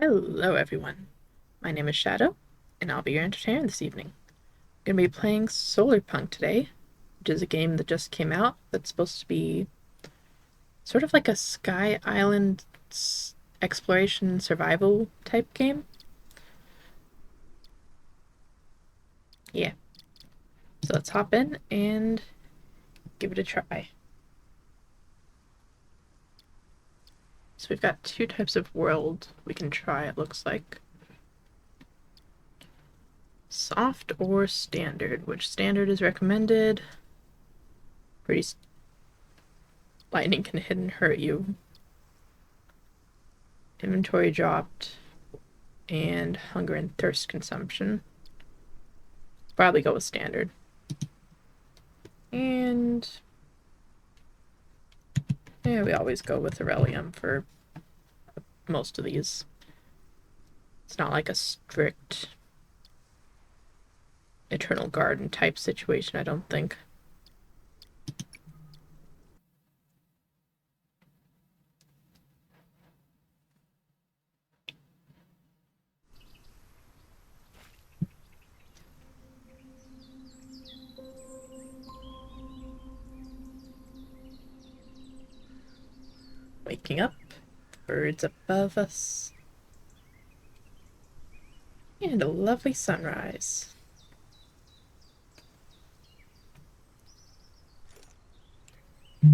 Hello everyone, my name is Shadow, and I'll be your entertainer this evening. I'm going to be playing Solarpunk today, which is a game that just came out that's supposed to be sort of like a Sky Island exploration survival type game. Yeah, so let's hop in and give it a try. So we've got two types of world we can try, it looks like. Soft or standard, which standard is recommended. Pretty lightning can hit and hurt you. Inventory dropped, and hunger and thirst consumption. Probably go with standard. And yeah, we always go with Aurelium for most of these. It's not like a strict Eternal Garden type situation, I don't think. Waking up, birds above us, and a lovely sunrise.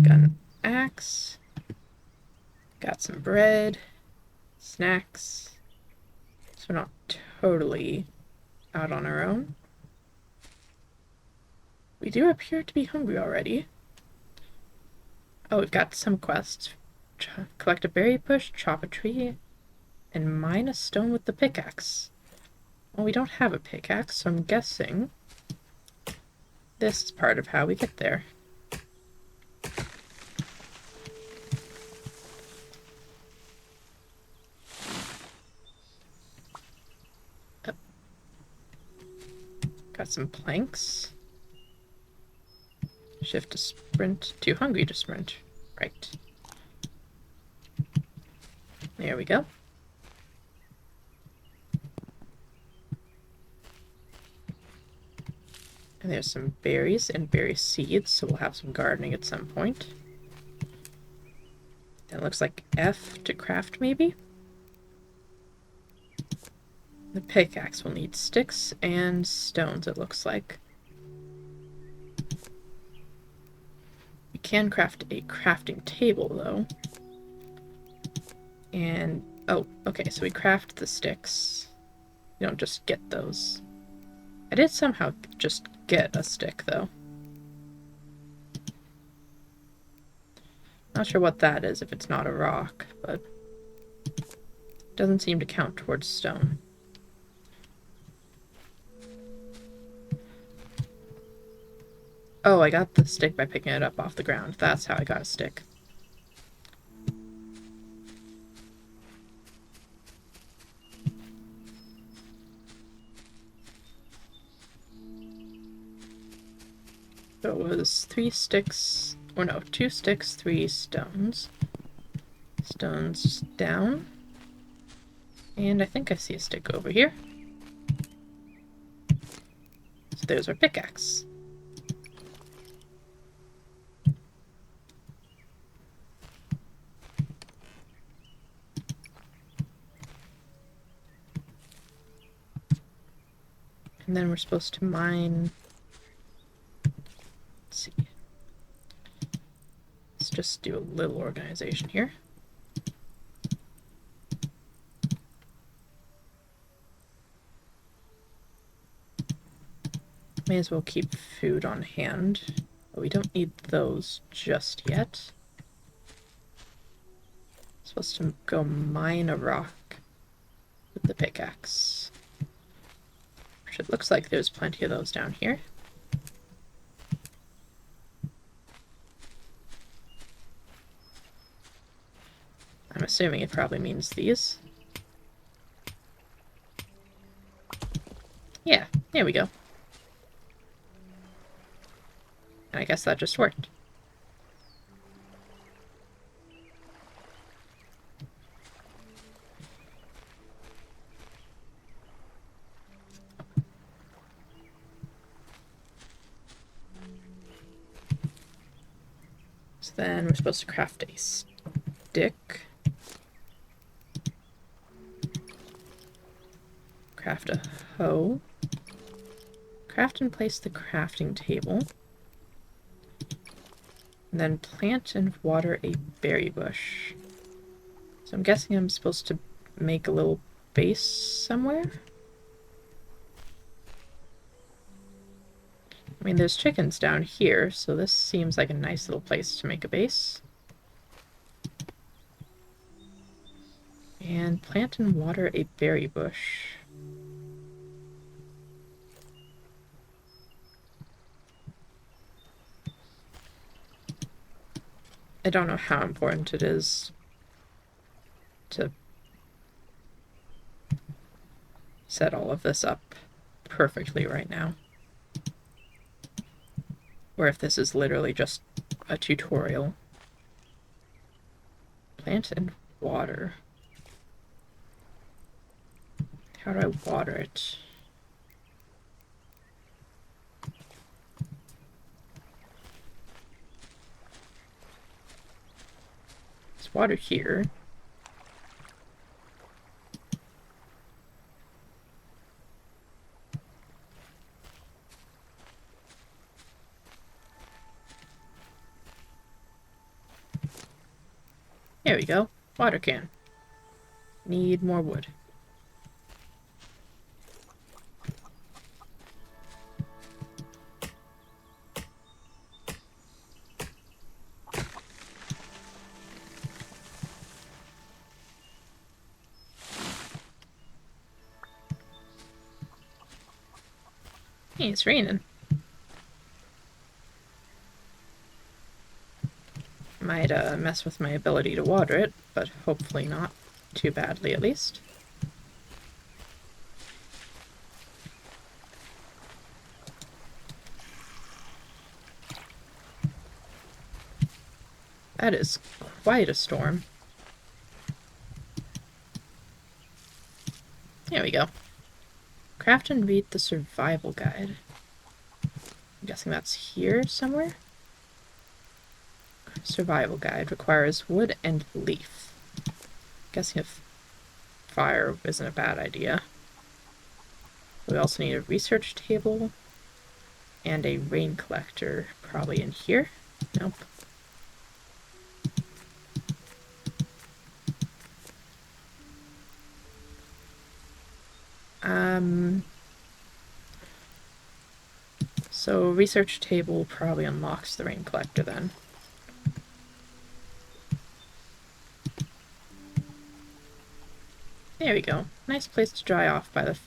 Got an axe, got some bread, snacks, so we're not totally out on our own. We do appear to be hungry already. Oh, we've got some quests. Collect a berry bush, chop a tree, and mine a stone with the pickaxe. Well, we don't have a pickaxe, so I'm guessing this is part of how we get there. Got some planks. Shift to sprint. Too hungry to sprint. Right. There we go. And there's some berries and berry seeds, so we'll have some gardening at some point. Then it looks like F to craft, maybe? The pickaxe will need sticks and stones, it looks like. We can craft a crafting table, though. And, oh, okay, so we craft the sticks. You don't just get those. I did somehow just get a stick, though. Not sure what that is if it's not a rock, but it doesn't seem to count towards stone. Oh, I got the stick by picking it up off the ground. That's how I got a stick. So it was 3 sticks, or no, 2 sticks, 3 stones. Stones down. And I think I see a stick over here. So there's our pickaxe. And then we're supposed to mine. Let's see. Let's just do a little organization here. May as well keep food on hand, but we don't need those just yet. Supposed to go mine a rock with the pickaxe. Which it looks like there's plenty of those down here. I'm assuming it probably means these. Yeah, there we go. And I guess that just worked. Then we're supposed to craft a stick. Craft a hoe. Craft and place the crafting table. And then plant and water a berry bush. So I'm guessing I'm supposed to make a little base somewhere? I mean, there's chickens down here, so this seems like a nice little place to make a base. And plant and water a berry bush. I don't know how important it is to set all of this up perfectly right now. Or if this is literally just a tutorial. Plant and water. How do I water it? There's water here. There we go. Water can. Need more wood. Hey, it's raining. Might mess with my ability to water it, but hopefully not too badly at least. That is quite a storm. There we go. Craft and read the survival guide. I'm guessing that's here somewhere? Survival guide requires wood and leaf. I'm guessing if fire isn't a bad idea. We also need a research table and a rain collector, probably in here. Nope. So research table probably unlocks the rain collector then. There we go. Nice place to dry off by the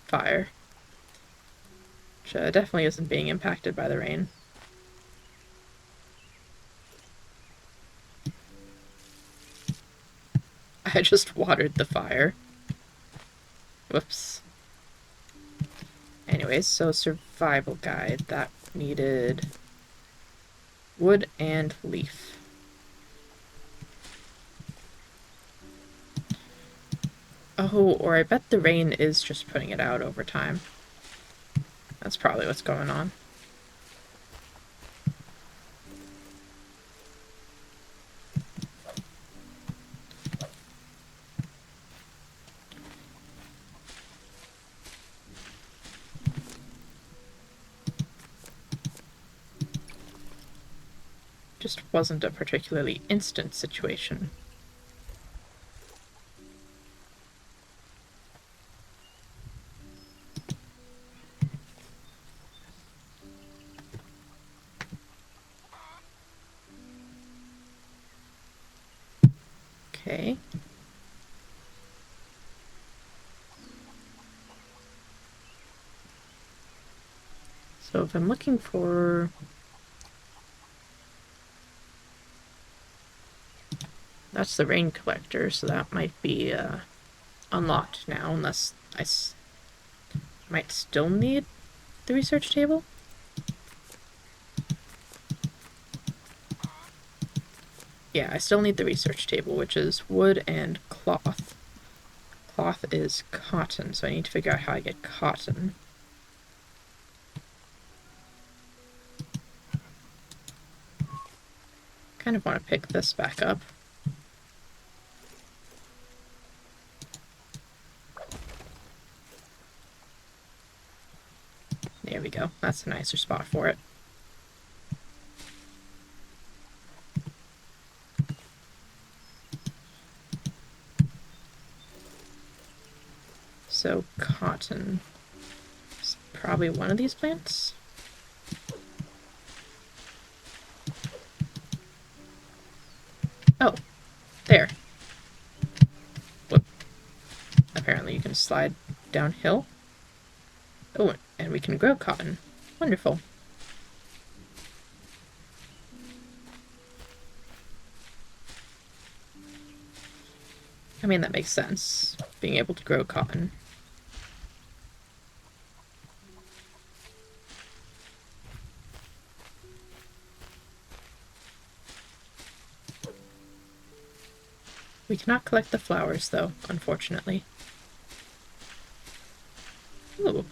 fire. Which definitely isn't being impacted by the rain. I just watered the fire. Whoops. Anyways, so survival guide. That needed wood and leaf. Oh, or I bet the rain is just putting it out over time. That's probably what's going on. Just wasn't a particularly instant situation. Okay. So if I'm looking for... That's the rain collector, so that might be unlocked now, unless I might still need the research table? Yeah, I still need the research table, which is wood and cloth. Cloth is cotton, so I need to figure out how I get cotton. kind of want to pick this back up. There we go. That's a nicer spot for it. So cotton is probably one of these plants. Oh, there. Whoop. Apparently you can slide downhill. Oh, and we can grow cotton. Wonderful. I mean, that makes sense, being able to grow cotton. We cannot collect the flowers, though, unfortunately. Ooh.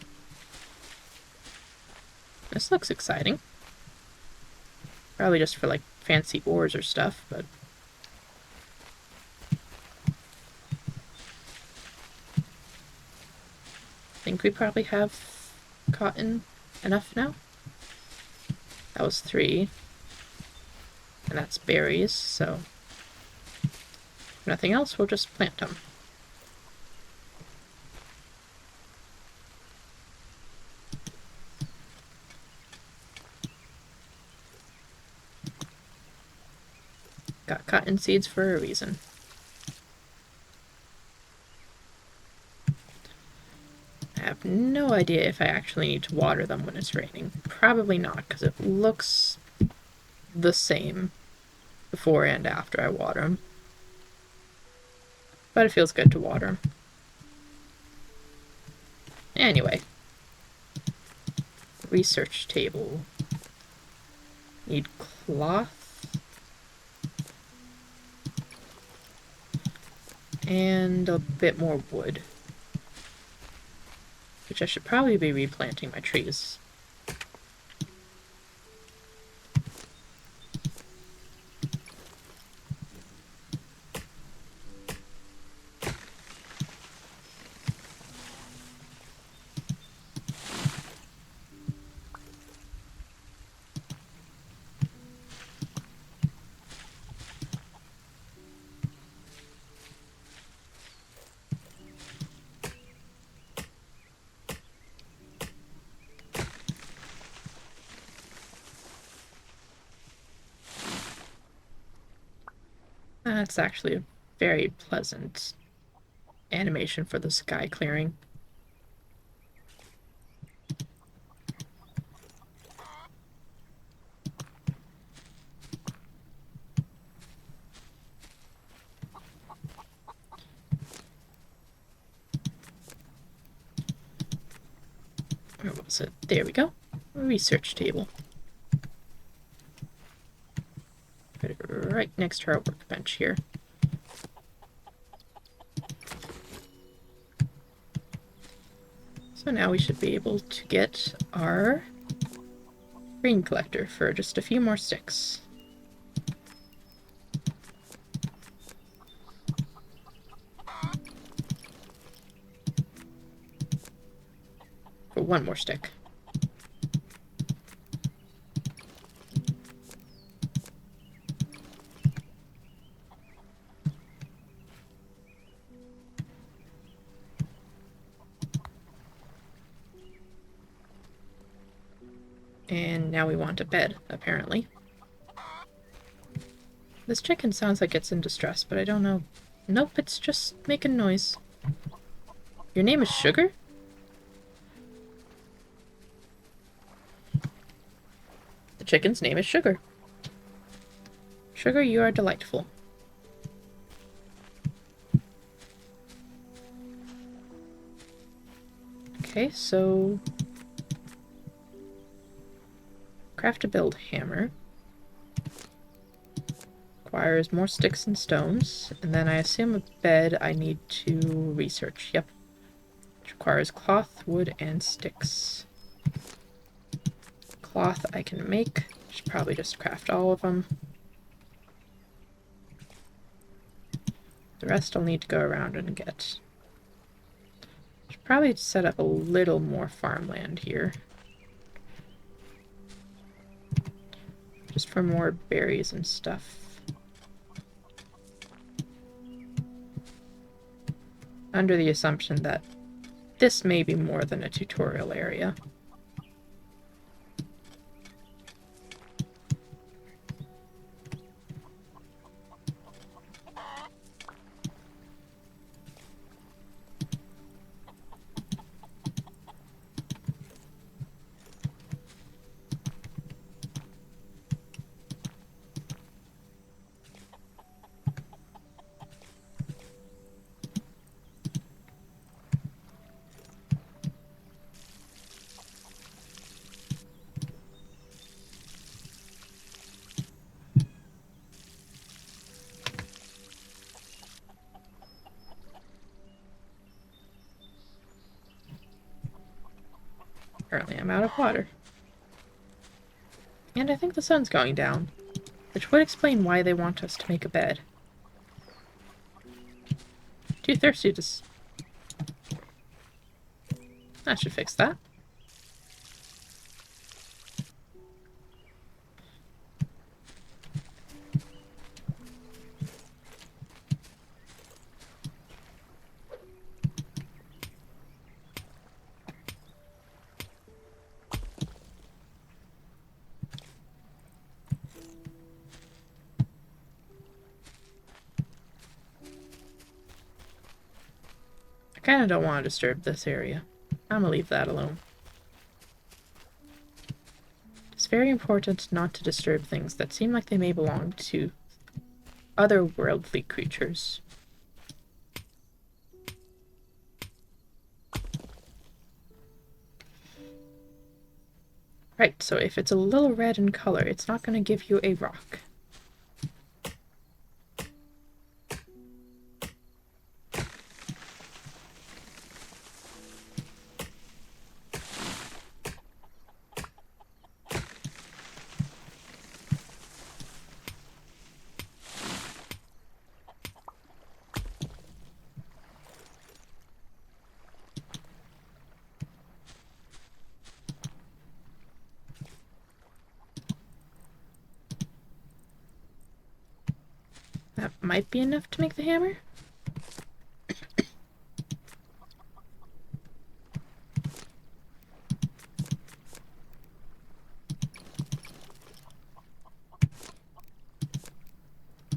This looks exciting. Probably just for, like, fancy ores or stuff, but... I think we probably have cotton enough now. That was 3. And that's berries, so... If nothing else, we'll just plant them. Got cotton seeds for a reason. I have no idea if I actually need to water them when it's raining. Probably not, because it looks the same before and after I water them. But it feels good to water them. Anyway. Research table. Need cloth. And a bit more wood. Which I should probably be replanting my trees. That's actually a very pleasant animation for the sky clearing. Where was it? There we go. Research table. Put it right next to our workbench here. So now we should be able to get our grain collector for just a few more sticks. For 1 more stick. And now we want a bed, apparently. This chicken sounds like it's in distress, but I don't know. Nope, it's just making noise. Your name is Sugar? The chicken's name is Sugar. Sugar, you are delightful. Okay, so... Craft a build hammer. Requires more sticks and stones. And then I assume a bed I need to research. Yep. Which requires cloth, wood, and sticks. Cloth I can make. Should probably just craft all of them. The rest I'll need to go around and get. Should probably set up a little more farmland here. Just for more berries and stuff. Under the assumption that this may be more than a tutorial area. Apparently I'm out of water. And I think the sun's going down, which would explain why they want us to make a bed. Too thirsty to... That should fix that. I kinda don't want to disturb this area. I'm gonna leave that alone. It's very important not to disturb things that seem like they may belong to otherworldly creatures. Right, so if it's a little red in color, it's not going to give you a rock. That might be enough to make the hammer.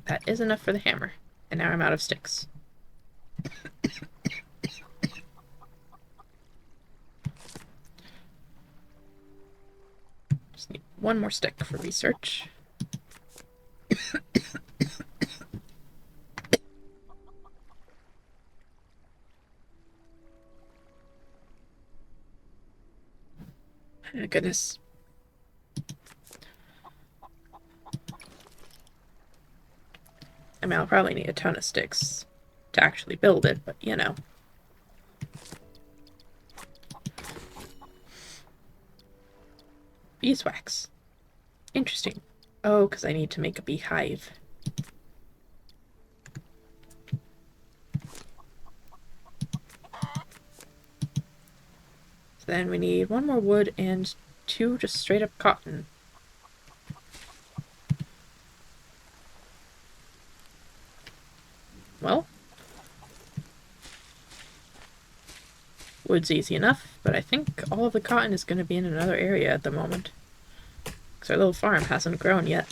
That is enough for the hammer. And now I'm out of sticks. Just need one more stick for research. Oh, goodness. I mean, I'll probably need a ton of sticks to actually build it, but you know. Beeswax. Interesting. Oh, because I need to make a beehive. So then we need one more wood and 2 just straight up cotton. Well, wood's easy enough, but I think all of the cotton is going to be in another area at the moment. Because our little farm hasn't grown yet.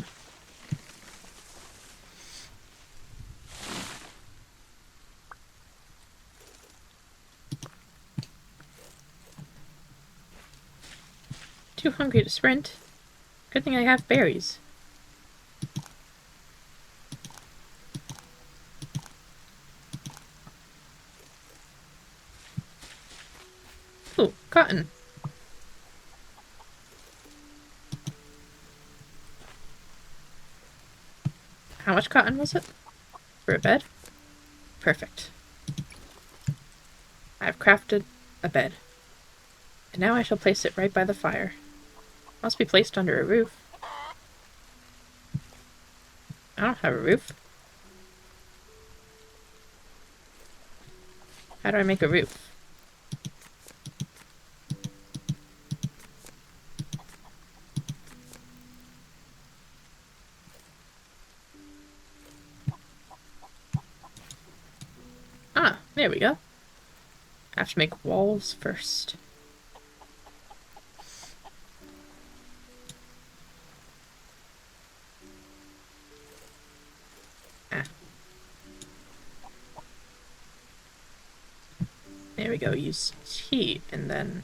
Too hungry to sprint. Good thing I have berries. Ooh, cotton. How much cotton was it? For a bed? Perfect. I've crafted a bed. And now I shall place it right by the fire. Must be placed under a roof. I don't have a roof. How do I make a roof? Ah, there we go. I have to make walls first. Ah. There we go. Use heat and then...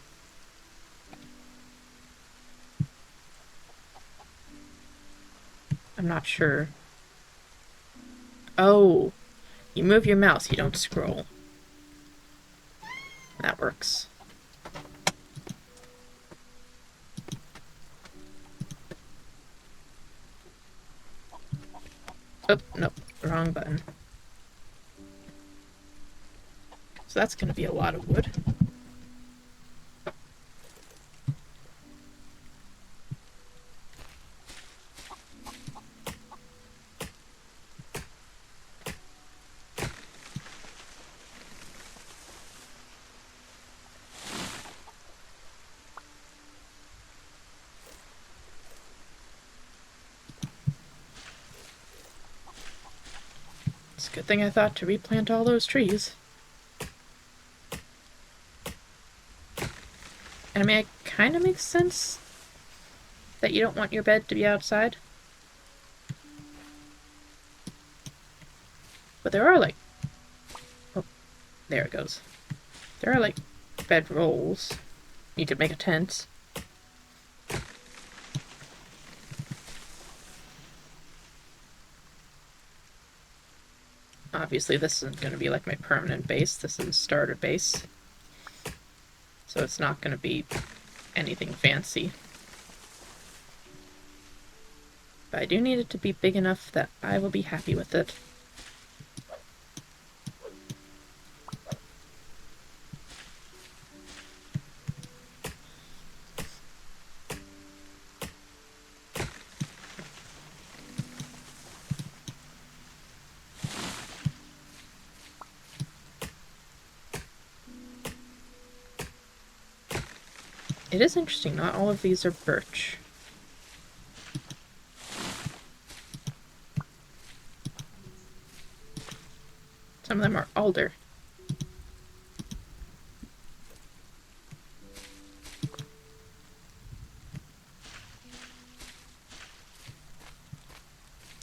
I'm not sure. Oh, you move your mouse, you don't scroll. That works. Oh, nope, wrong button. So that's going to be a lot of wood. It's a good thing I thought to replant all those trees. And I mean, it kind of makes sense that you don't want your bed to be outside. But there are like... Oh, there it goes. There are like bed rolls. You could make a tent. Obviously this isn't going to be like my permanent base. This is a starter base. So it's not going to be anything fancy. But I do need it to be big enough that I will be happy with it. It is interesting, not all of these are birch. Some of them are alder.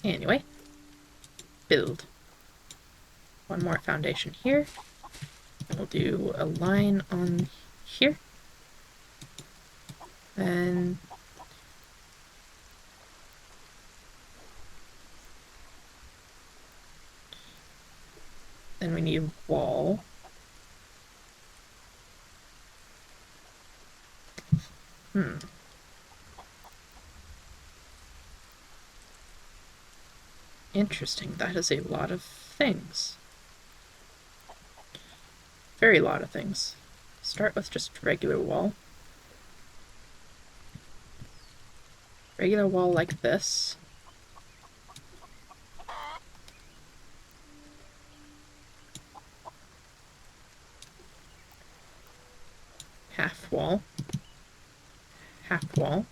Anyway, build. One more foundation here. We'll do a line on here. Then we need a wall. Interesting. That is a lot of things. Very lot of things. Start with just regular wall. Regular wall like this. Half wall. Half wall.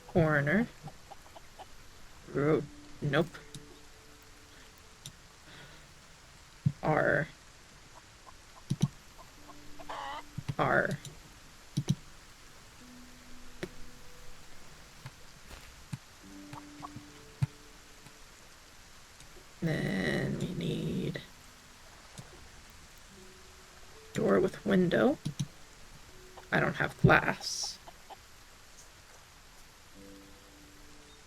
Corner. Nope. R. Then we need door with window. I don't have glass.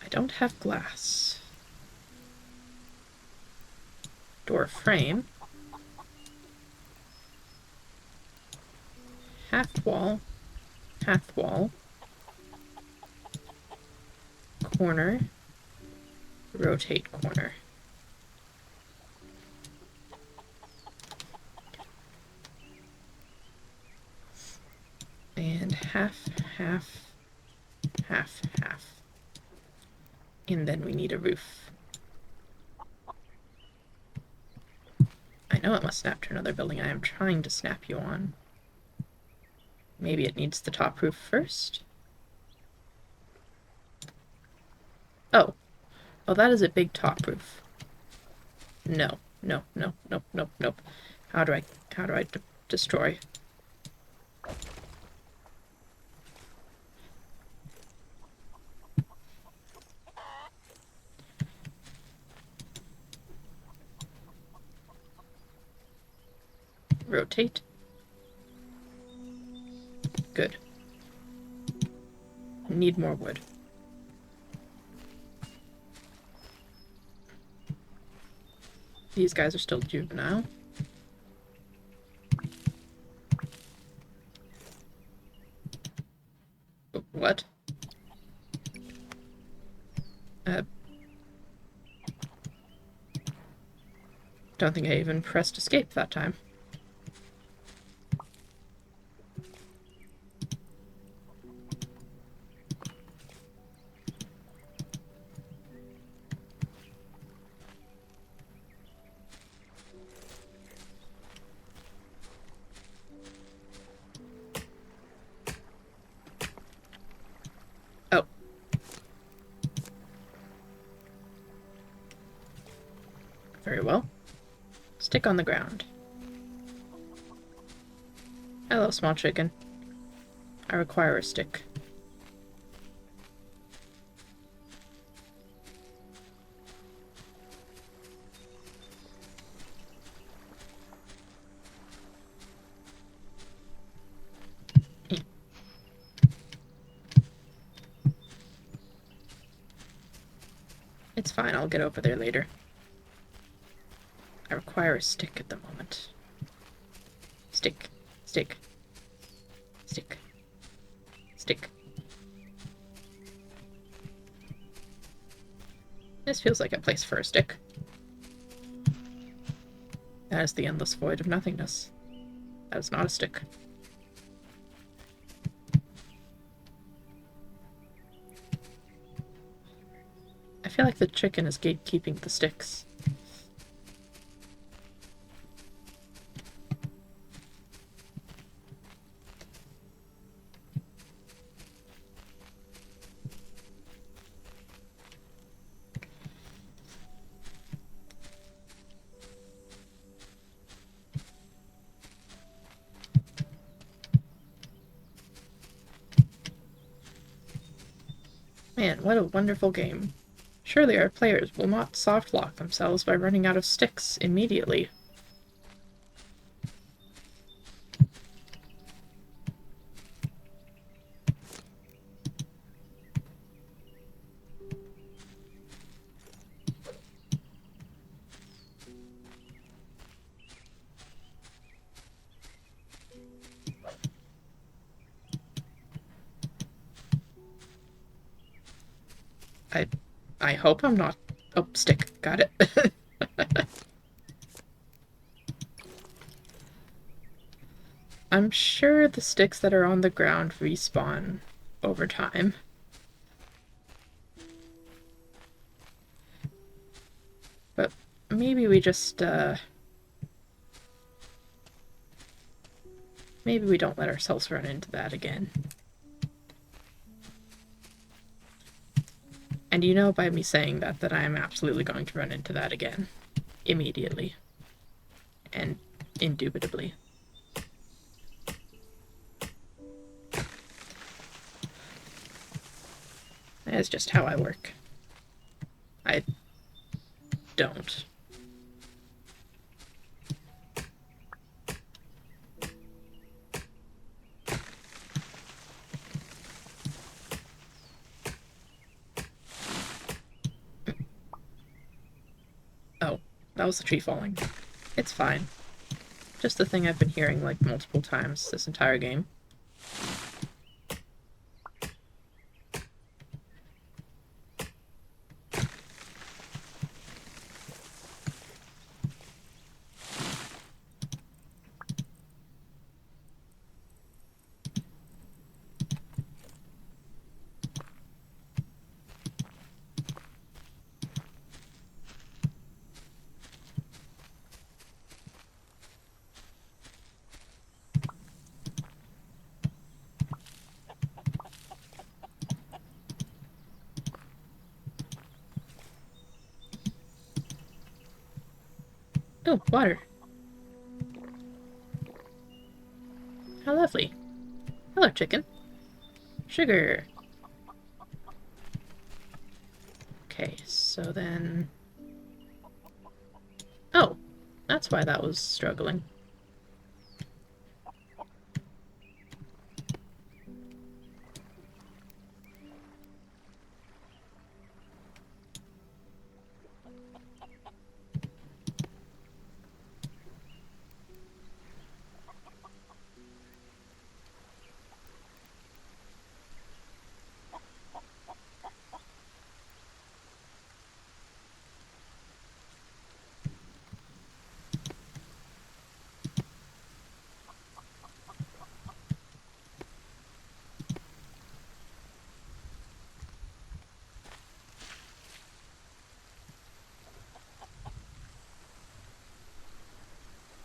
I don't have glass. Door frame. Half wall. Half wall. Corner. Rotate corner. And half, half, half, half. And then we need a roof. I know it must snap to another building I am trying to snap you on. Maybe it needs the top roof first? Oh. Oh, that is a big top roof. No. No, no, nope, nope, nope. How do I destroy? Rotate. Good. Need more wood. These guys are still juvenile. What? Don't think I even pressed escape that time. Oh. Very well. Stick on the ground. Hello, small chicken. I require a stick. It's fine, I'll get over there later. I require a stick at the moment. Stick. Stick. Stick. Stick. This feels like a place for a stick. That is the endless void of nothingness. That is not a stick. I feel like the chicken is gatekeeping the sticks. Man, what a wonderful game. Surely our players will not soft-lock themselves by running out of sticks immediately. I hope I'm not... Oh, stick. Got it. I'm sure the sticks that are on the ground respawn over time. But maybe we just, maybe we don't let ourselves run into that again. And you know by me saying that I am absolutely going to run into that again. Immediately. And indubitably. That's just how I work. I don't. Oh, that was the tree falling. It's fine. Just the thing I've been hearing like multiple times this entire game. Oh, water. How lovely. Hello, chicken. Sugar. Okay, so then... Oh, that's why that was struggling.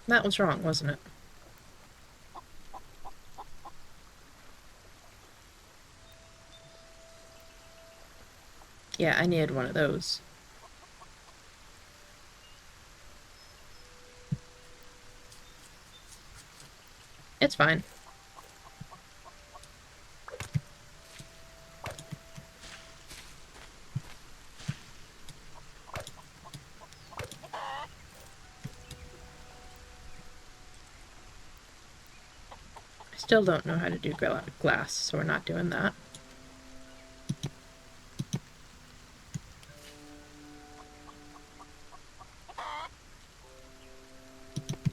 That was wrong, wasn't it? Yeah, I needed one of those. It's fine. I still don't know how to do glass, so we're not doing that.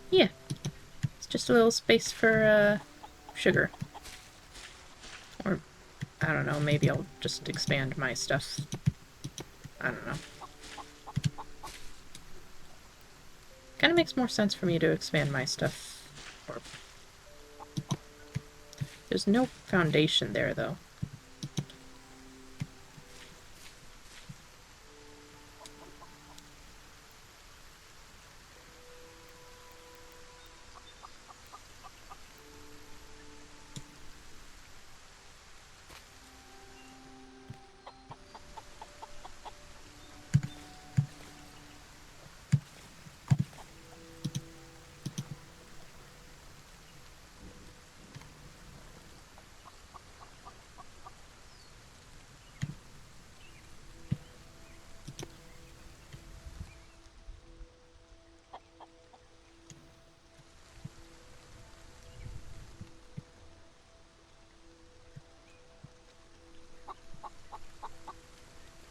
Yeah, it's just a little space for sugar. Or, I don't know, maybe I'll just expand my stuff. I don't know. Kind of makes more sense for me to expand my stuff. Or... There's no foundation there, though.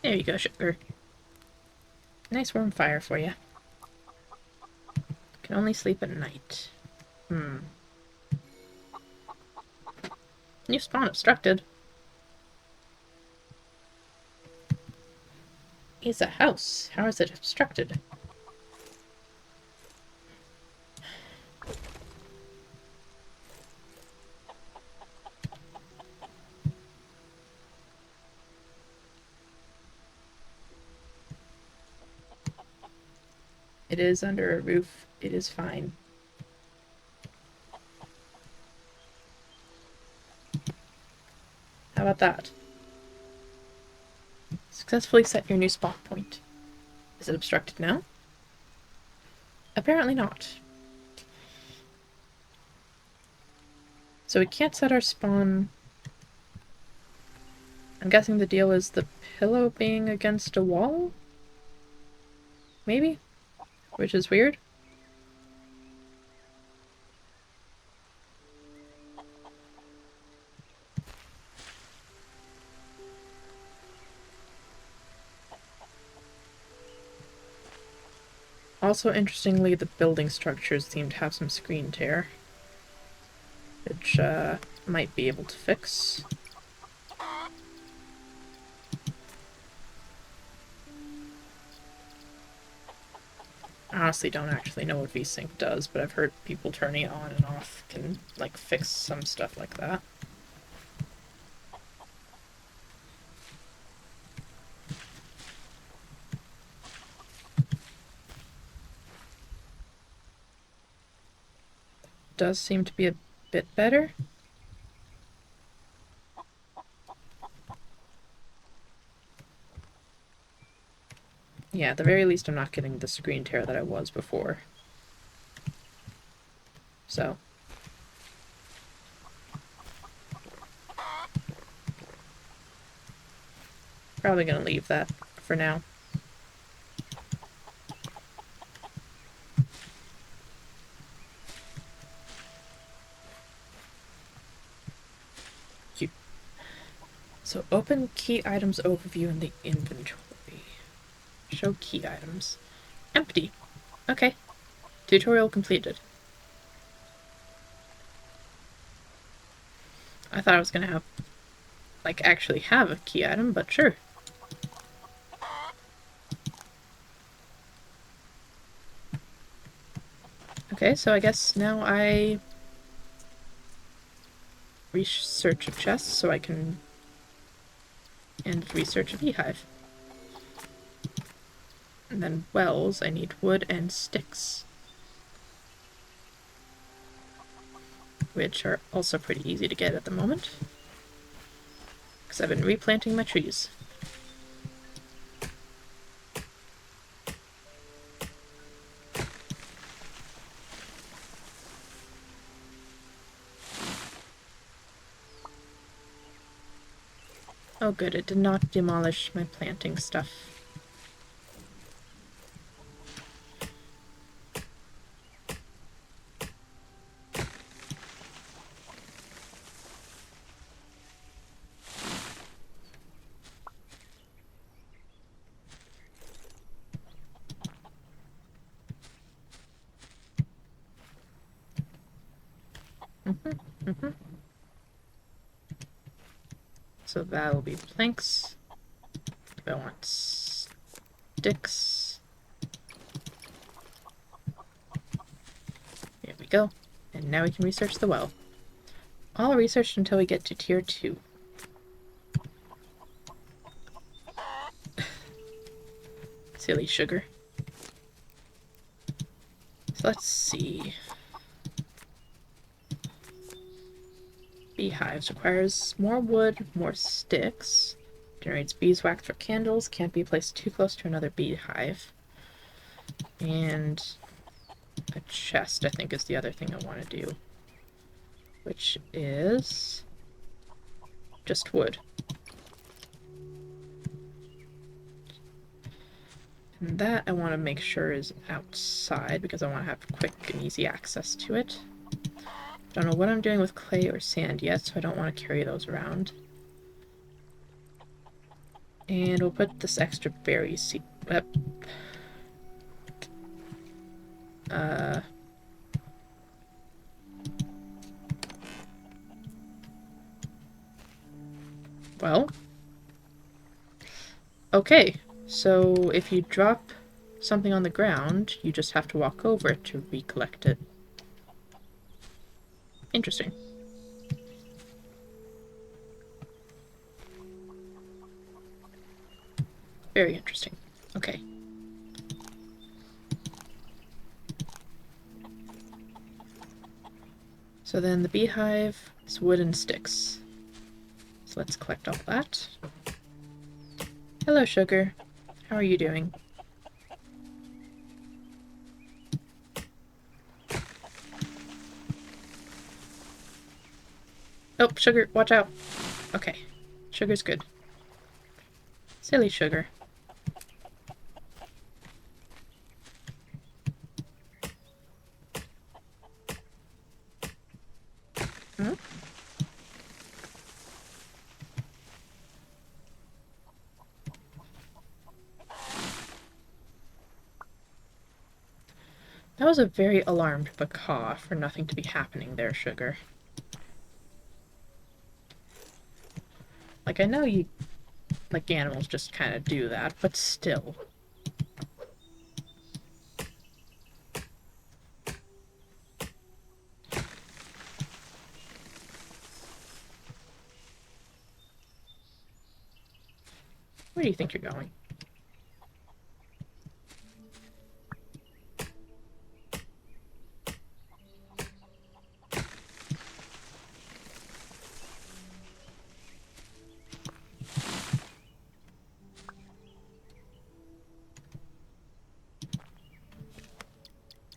There you go, sugar. Nice warm fire for you. Can only sleep at night. New spawn obstructed. It's a house. How is it obstructed? It is under a roof. It is fine. How about that? Successfully set your new spawn point. Is it obstructed now? Apparently not. So we can't set our spawn... I'm guessing the deal is the pillow being against a wall? Maybe? Which is weird. Also, interestingly, the building structures seem to have some screen tear, which might be able to fix. I honestly don't actually know what VSync does, but I've heard people turning it on and off can, like, fix some stuff like that. Does seem to be a bit better. Yeah, at the very least I'm not getting the screen tear that I was before. So probably gonna leave that for now. Cute. So open key items overview in the inventory. Show key items. Empty. Okay. Tutorial completed. I thought I was gonna have, like, actually have a key item, but sure. Okay, so I guess now I research a chest so I can and research a beehive. And then wells, I need wood and sticks, which are also pretty easy to get at the moment because I've been replanting my trees. Oh good, it did not demolish my planting stuff. So that will be planks. I want sticks. There we go. And now we can research the well. All researched until we get to tier 2. Silly sugar. So let's see. Beehives requires more wood, more sticks. Generates beeswax for candles. Can't be placed too close to another beehive. And a chest, I think, is the other thing I want to do. Which is just wood. And that I want to make sure is outside because I want to have quick and easy access to it. Don't know what I'm doing with clay or sand yet, so I don't want to carry those around. And we'll put this extra berry seed up. Well. Okay, so if you drop something on the ground, you just have to walk over it to recollect it. Interesting. Very interesting. Okay. So then the beehive is wood and sticks. So let's collect all that. Hello, Sugar. How are you doing? Oh, Sugar, watch out. Okay. Sugar's good. Silly Sugar. Hmm? That was a very alarmed macaw for nothing to be happening there, Sugar. Like, I know you, like, animals just kind of do that, but still. Where do you think you're going?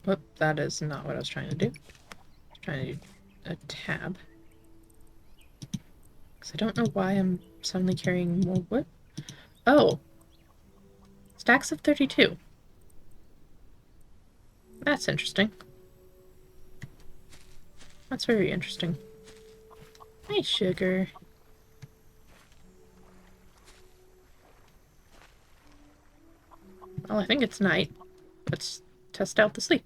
Whoop, that is not what I was trying to do. Trying to do a tab. Because I don't know why I'm suddenly carrying more wood. Oh! Stacks of 32. That's interesting. That's very interesting. Hi, sugar. Well, I think it's night. Let's test out the sleep.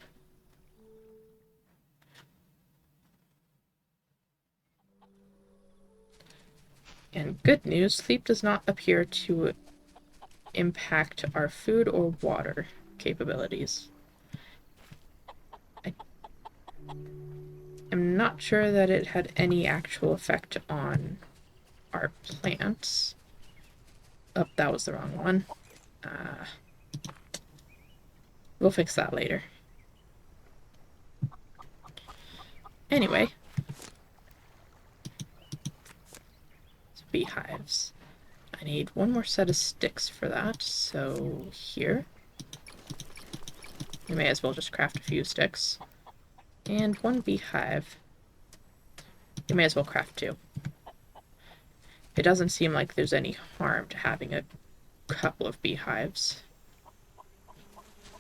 And good news, sleep does not appear to impact our food or water capabilities. I'm not sure that it had any actual effect on our plants. Oh, that was the wrong one. We'll fix that later. Anyway. Beehives. I need one more set of sticks for that, so here. We may as well just craft a few sticks. And one beehive. You may as well craft two. It doesn't seem like there's any harm to having a couple of beehives.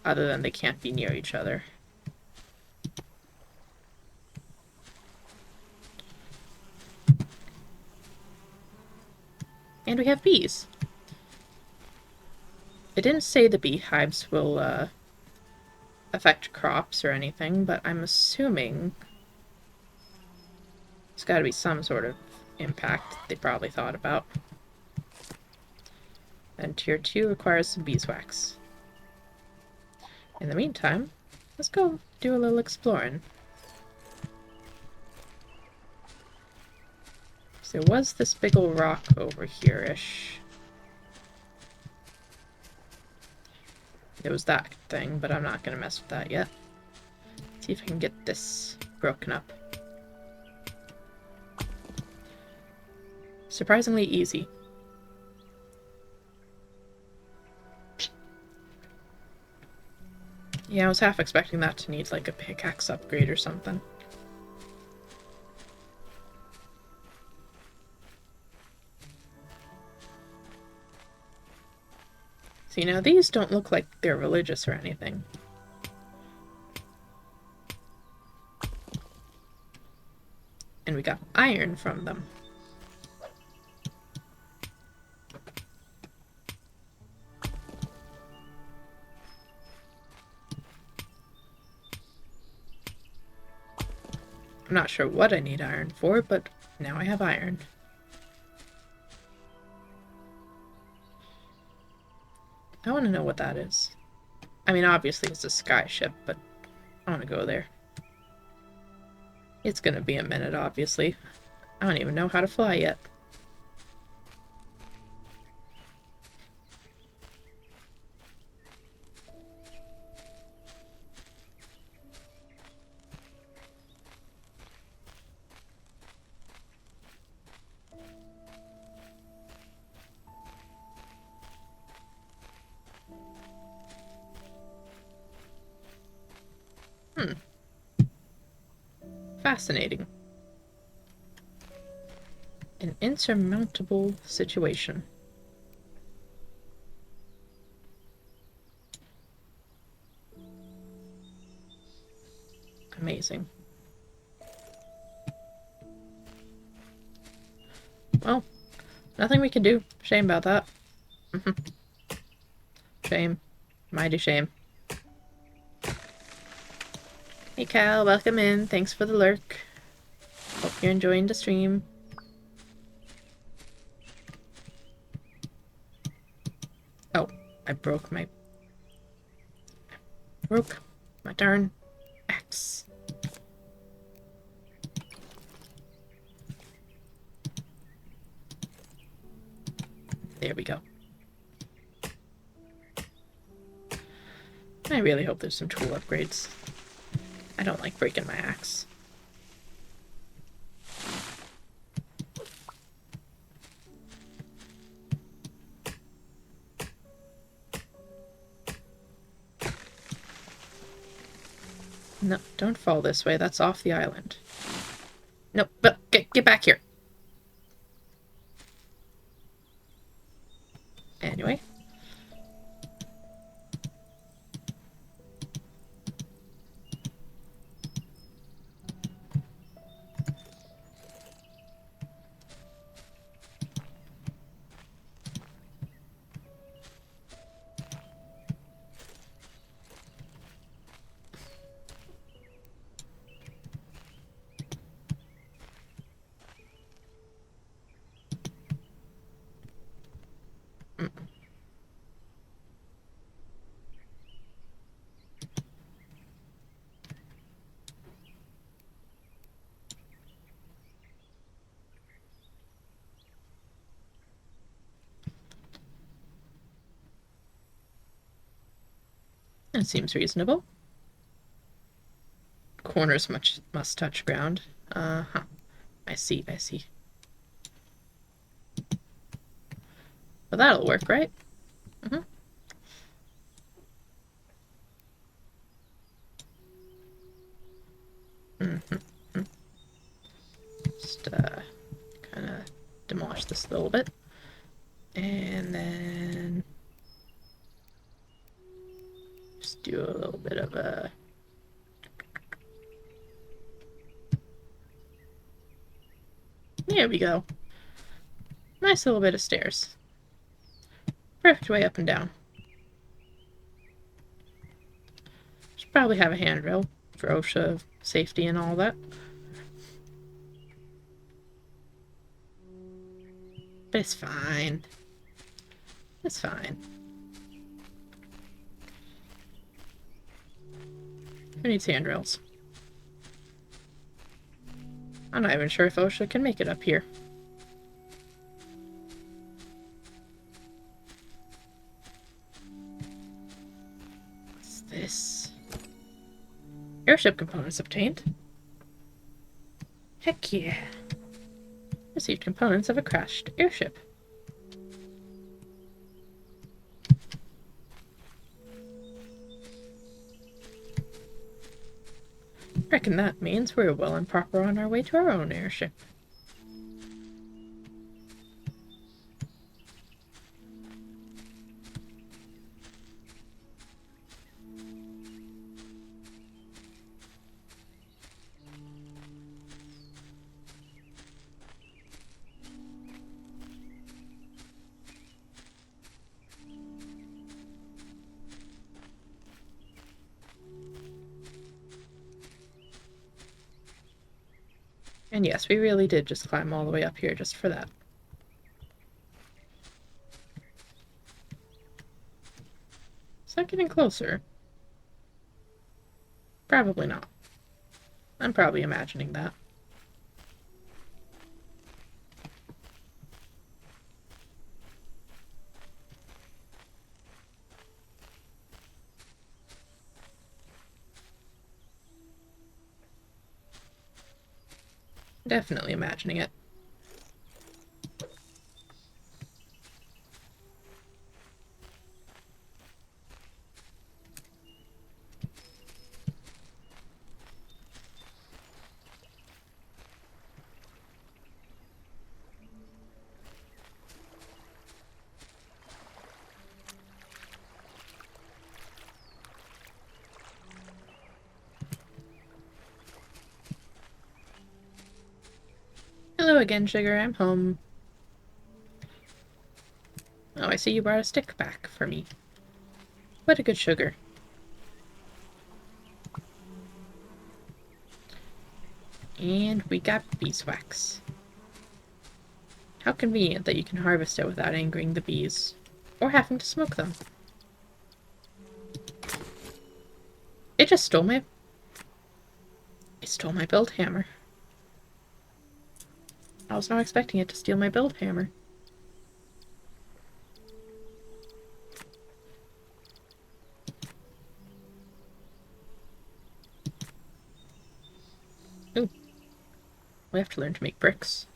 Other than they can't be near each other. And we have bees. It didn't say the beehives will affect crops or anything, but I'm assuming there's got to be some sort of impact they probably thought about. And tier 2 requires some beeswax. In the meantime, let's go do a little exploring. So there was this big ol' rock over here-ish. There was that thing, but I'm not gonna mess with that yet. See if I can get this broken up. Surprisingly easy. Yeah, I was half expecting that to need like a pickaxe upgrade or something. See, now these don't look like they're religious or anything. And we got iron from them. I'm not sure what I need iron for, but now I have iron. I want to know what that is. I mean, obviously it's a sky ship, but I want to go there. It's gonna be a minute, obviously. I don't even know how to fly yet. Fascinating. An insurmountable situation. Amazing. Well, nothing we can do. Shame about that. Shame. Mighty shame. Hey Cal, welcome in. Thanks for the lurk. Hope you're enjoying the stream. Oh, I broke my darn axe. There we go. I really hope there's some tool upgrades. I don't like breaking my axe. No, don't fall this way. That's off the island. Nope, but get back here. Anyway. That seems reasonable. Corners must touch ground. Uh-huh. I see. Well, that'll work, right? Mm-hmm. Mm-hmm. Just kind of demolish this a little bit. And then just do a little bit of a... There we go. Nice little bit of stairs. Perfect way up and down. Should probably have a handrail for OSHA safety and all that. But it's fine. It's fine. Who needs handrails? I'm not even sure if OSHA can make it up here. What's this? Airship components obtained. Heck yeah. Received components of a crashed airship. Reckon that means we're well and proper on our way to our own airship. And yes, we really did just climb all the way up here just for that. Is that getting closer? Probably not. I'm probably imagining that. Definitely imagining it. Hello again, Sugar. I'm home. Oh, I see you brought a stick back for me. What a good Sugar. And we got beeswax. How convenient that you can harvest it without angering the bees, or having to smoke them. It just stole my... It stole my build hammer. I was not expecting it to steal my build hammer. Ooh. We have to learn to make bricks.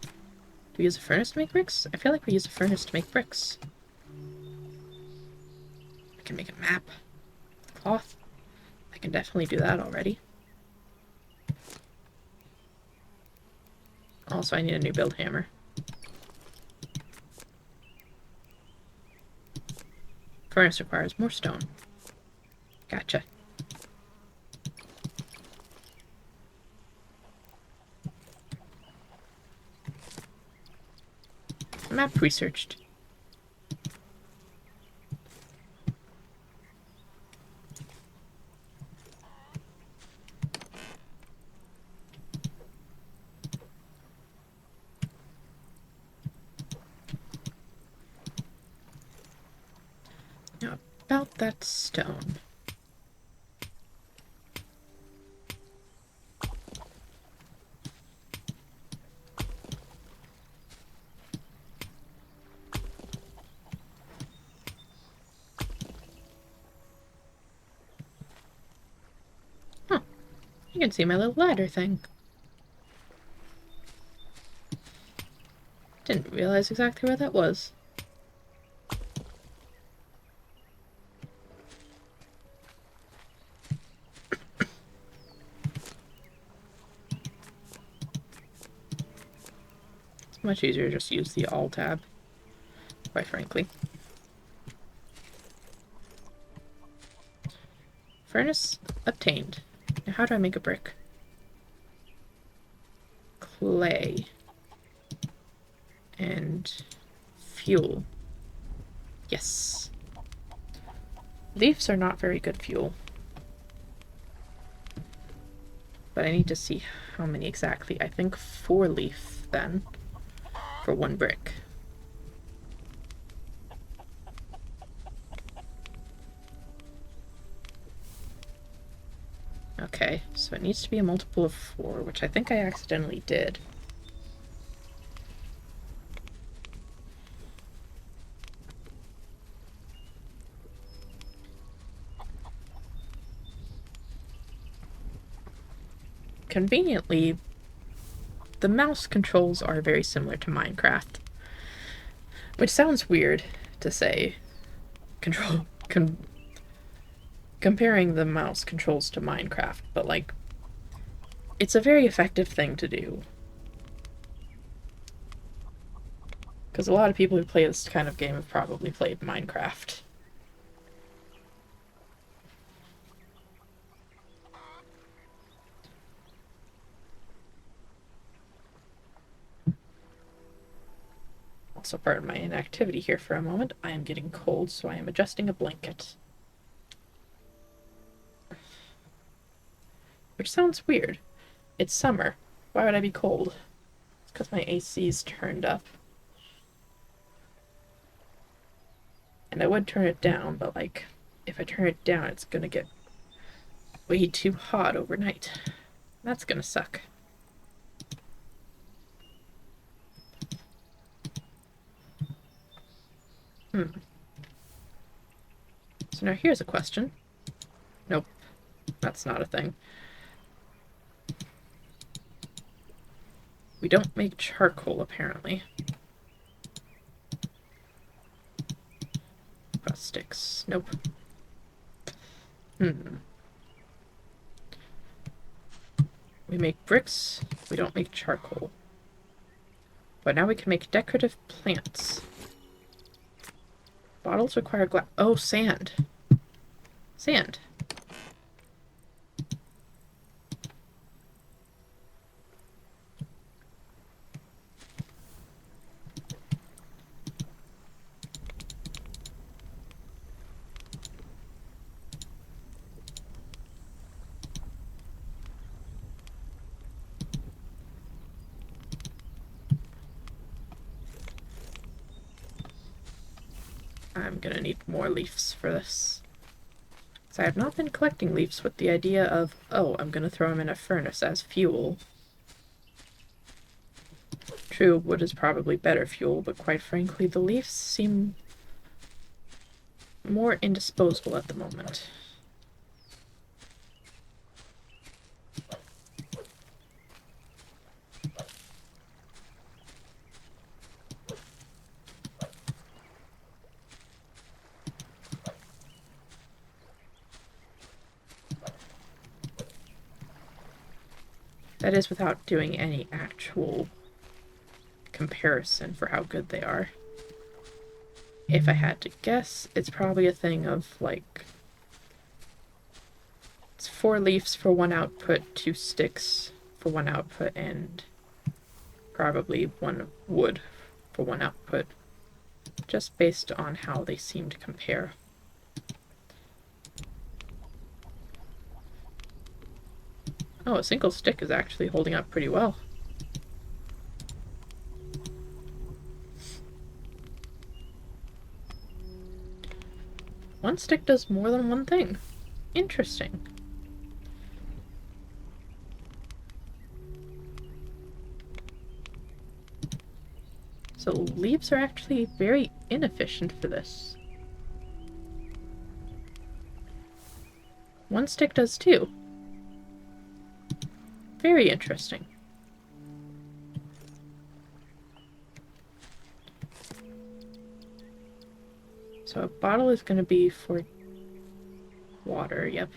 Do we use a furnace to make bricks? I feel like we use a furnace to make bricks. I can make a map. Cloth. I can definitely do that already. Also, I need a new build hammer. Furnace requires more stone. Gotcha. Map researched. Now, about that stone. Huh. You can see my little ladder thing. Didn't realize exactly where that was. It's much easier to just use the Alt tab, quite frankly. Furnace obtained. Now how do I make a brick? Clay. And fuel. Yes. Leaves are not very good fuel. But I need to see how many exactly. I think 4 leaf then for 1 brick. Okay, so it needs to be a multiple of 4, which I think I accidentally did. Conveniently, the mouse controls are very similar to Minecraft. Which sounds weird to say. Comparing the mouse controls to Minecraft, but like, it's a very effective thing to do. Because a lot of people who play this kind of game have probably played Minecraft. Also, pardon my inactivity here for a moment. I am getting cold, so I am adjusting a blanket. Which sounds weird. It's summer. Why would I be cold? It's because my AC's turned up. And I would turn it down, but like, if I turn it down, it's gonna get way too hot overnight. That's gonna suck. So now here's a question. Nope, that's not a thing. We don't make charcoal, apparently. Got sticks. Nope. We make bricks. We don't make charcoal. But now we can make decorative plants. Bottles require glass. Oh, sand. Sand. I'm gonna need more leaves for this. So I have not been collecting leaves with the idea of, oh, I'm gonna throw them in a furnace as fuel. True, wood is probably better fuel, but quite frankly, the leaves seem more indisposable at the moment. That is without doing any actual comparison for how good they are. If I had to guess, it's probably a thing of, like, it's 4 leaves for 1 output, 2 sticks for 1 output, and probably 1 wood for 1 output, just based on how they seem to compare. Oh, a single stick is actually holding up pretty well. One stick does more than one thing. Interesting. So leaves are actually very inefficient for this. One stick does too. Very interesting. So a bottle is going to be for water, yep.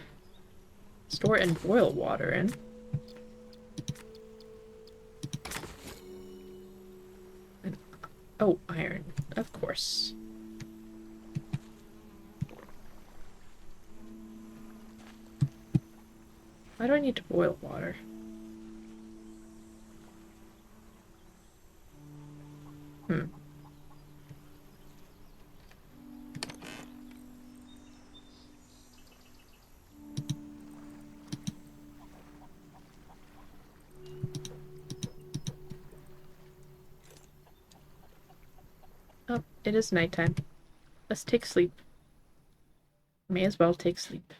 Store and boil water in. And, oh, iron, of course. Why do I need to boil water? Oh, it is nighttime. Let's take sleep. May as well take sleep.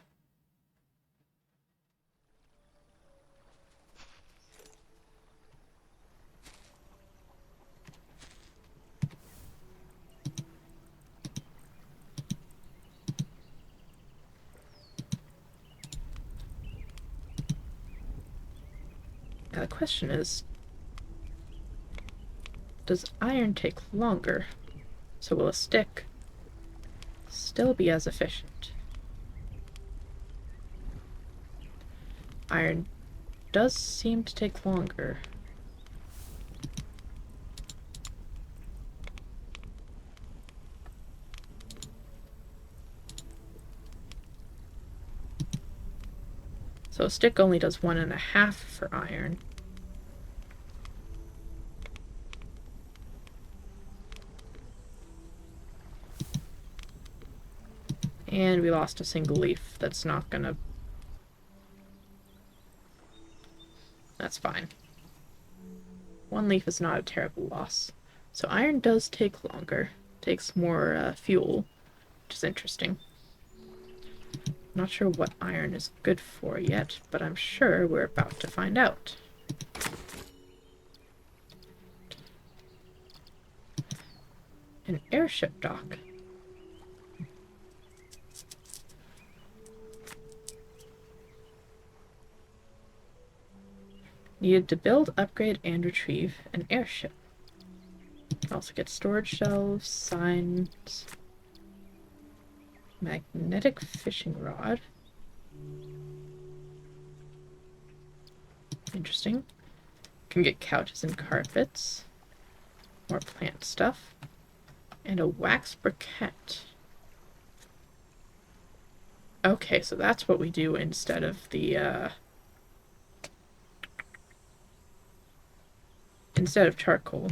Now the question is, does iron take longer? So will a stick still be as efficient? Iron does seem to take longer. So a stick only does 1.5 for iron. And we lost a single leaf. That's not gonna... That's fine. 1 leaf is not a terrible loss. So iron does take longer. Takes more fuel, which is interesting. Not sure what iron is good for yet, but I'm sure we're about to find out. An airship dock. Needed to build, upgrade, and retrieve an airship. Also get storage shelves, signs, magnetic fishing rod. Interesting. Can get couches and carpets. More plant stuff. And a wax briquette. Okay, so that's what we do instead of the, instead of charcoal.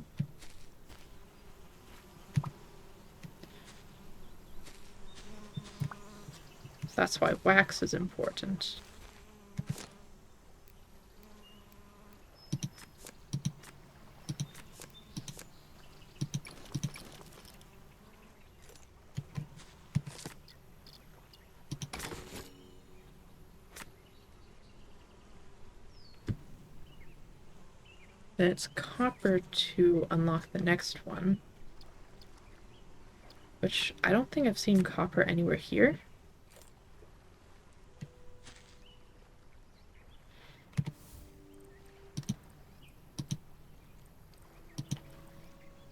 So that's why wax is important. Then it's copper to unlock the next one. Which I don't think I've seen copper anywhere here.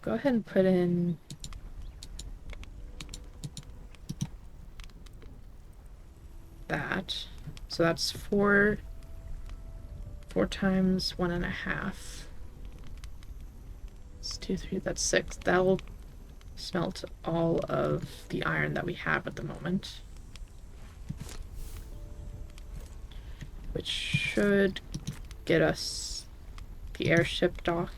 Go ahead and put in that. So that's 4 times 1.5. That's 2, 3, that's 6. That'll smelt all of the iron that we have at the moment. Which should get us the airship dock.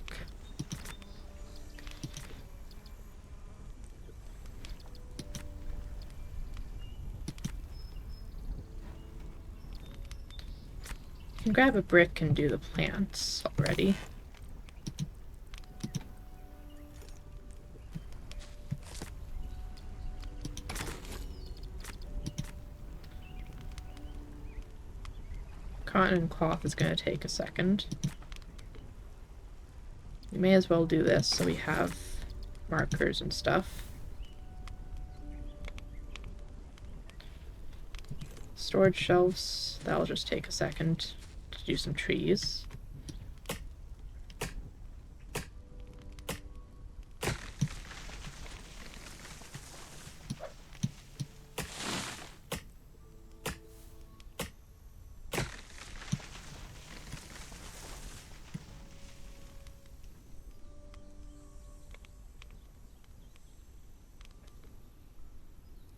You can grab a brick and do the plants already. Cotton and cloth is going to take a second. We may as well do this so we have markers and stuff. Storage shelves, that'll just take a second to do some trees.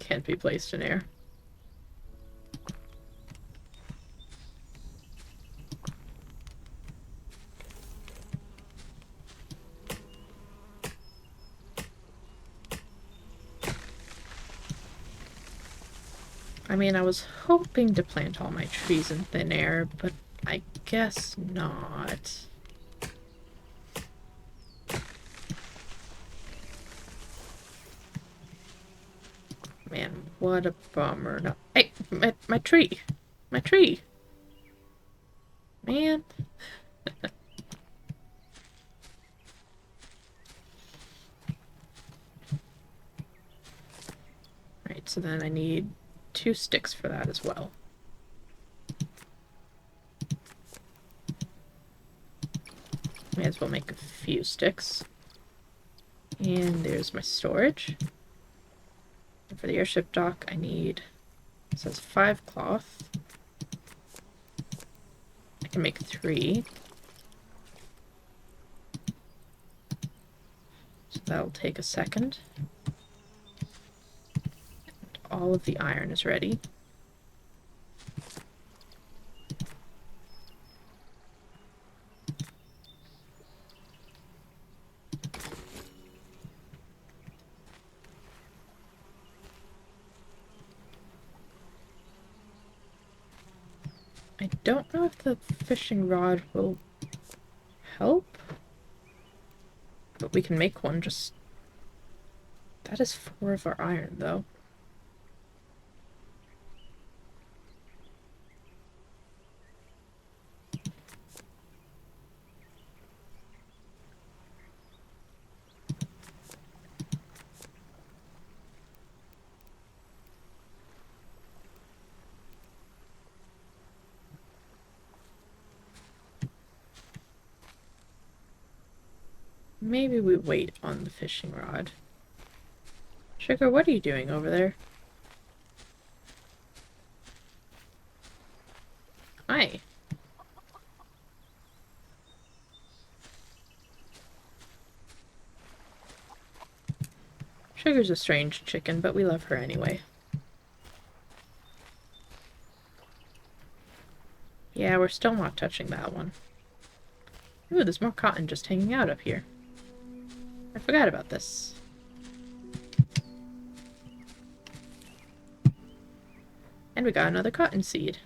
Can't be placed in air. I mean, I was hoping to plant all my trees in thin air, but I guess not. Man, what a bummer. No, hey, my tree! My tree! Man. Right, so then I need 2 sticks for that as well. May as well make a few sticks. And there's my storage. And for the airship dock, I need, it says 5 cloth. I can make 3. So that'll take a second. And all of the iron is ready. I don't know if the fishing rod will help, but we can make one. Just that is 4 of our iron, though. Maybe we wait on the fishing rod. Sugar, what are you doing over there? Hi. Sugar's a strange chicken, but we love her anyway. Yeah, we're still not touching that one. Ooh, there's more cotton just hanging out up here. I forgot about this. And we got another cotton seed.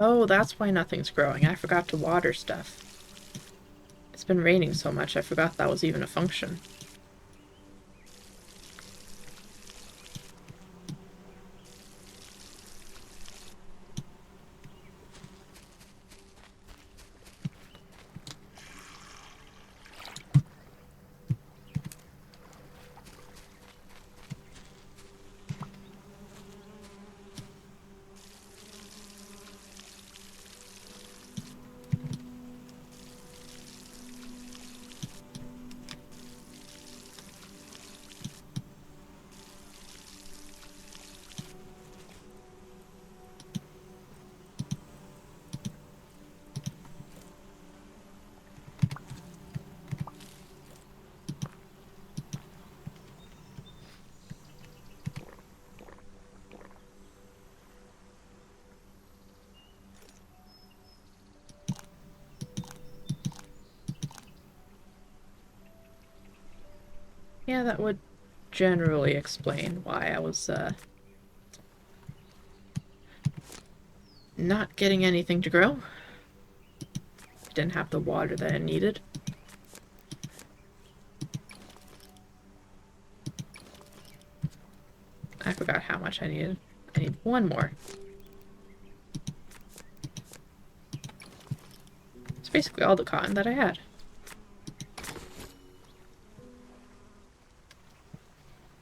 Oh, that's why nothing's growing. I forgot to water stuff. It's been raining so much, I forgot that was even a function. Yeah, that would generally explain why I was, not getting anything to grow. Didn't have the water that I needed. I forgot how much I needed. I need one more. It's basically all the cotton that I had.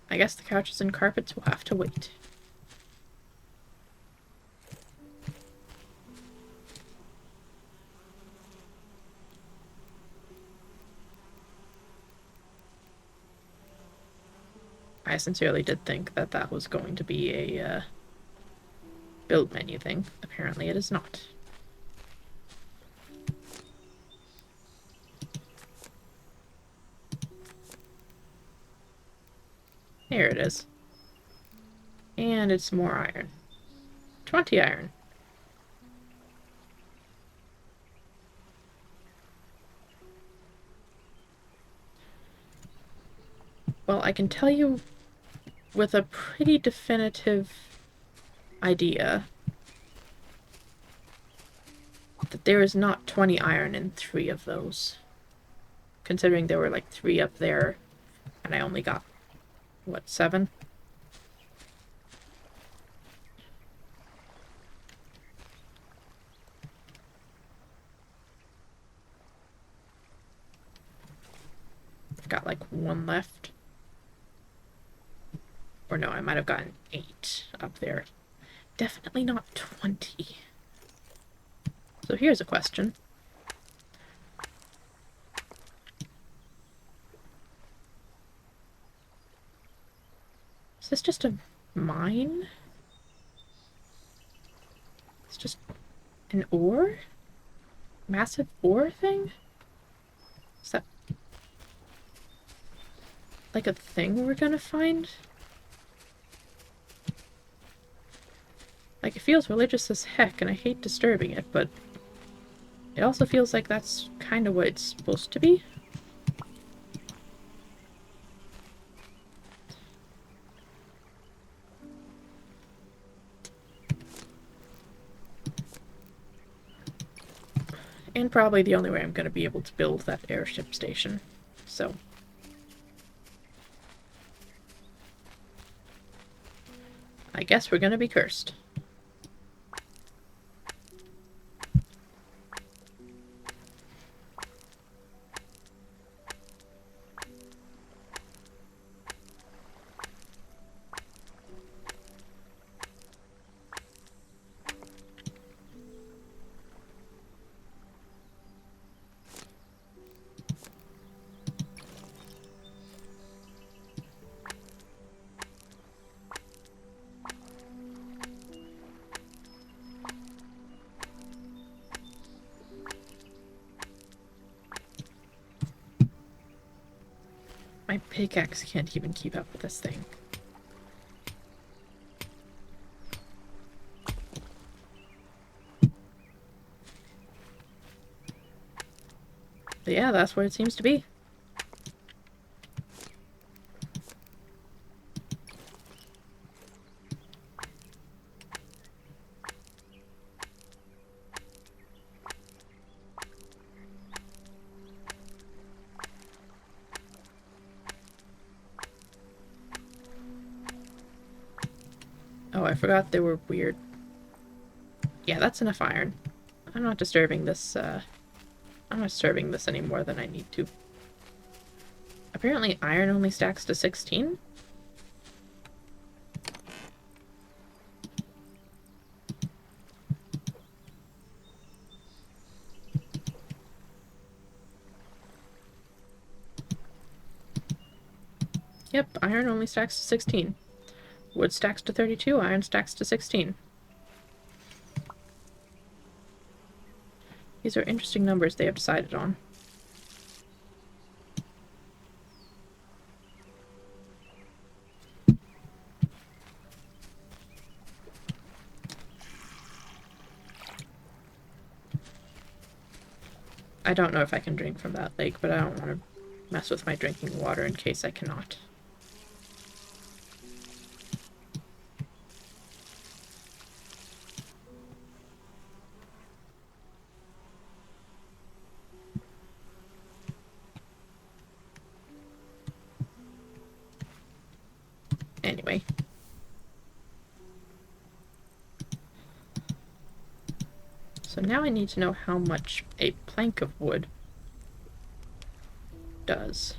I guess the couches and carpets will have to wait. I sincerely did think that that was going to be a build menu thing. Apparently it is not. Here it is. And it's more iron. 20 iron. Well, I can tell you with a pretty definitive idea that there is not 20 iron in 3 of those. Considering there were like 3 up there, and I only got, what, 7? I've got like 1 left. Or no, I might have gotten 8 up there. Definitely not 20. So here's a question. Is this just a mine? It's just an ore? Massive ore thing? Is that like a thing we're gonna find? Like, it feels religious as heck, and I hate disturbing it, but it also feels like that's kind of what it's supposed to be. And probably the only way I'm going to be able to build that airship station. So I guess we're going to be cursed. My pickaxe can't even keep up with this thing. But yeah, that's what it seems to be. I forgot they were weird. Yeah, that's enough iron. I'm not disturbing this, I'm not disturbing this any more than I need to. Apparently iron only stacks to 16? Yep, iron only stacks to 16. Wood stacks to 32, iron stacks to 16. These are interesting numbers they have decided on. I don't know if I can drink from that lake, but I don't want to mess with my drinking water in case I cannot. Anyway. So now I need to know how much a plank of wood does.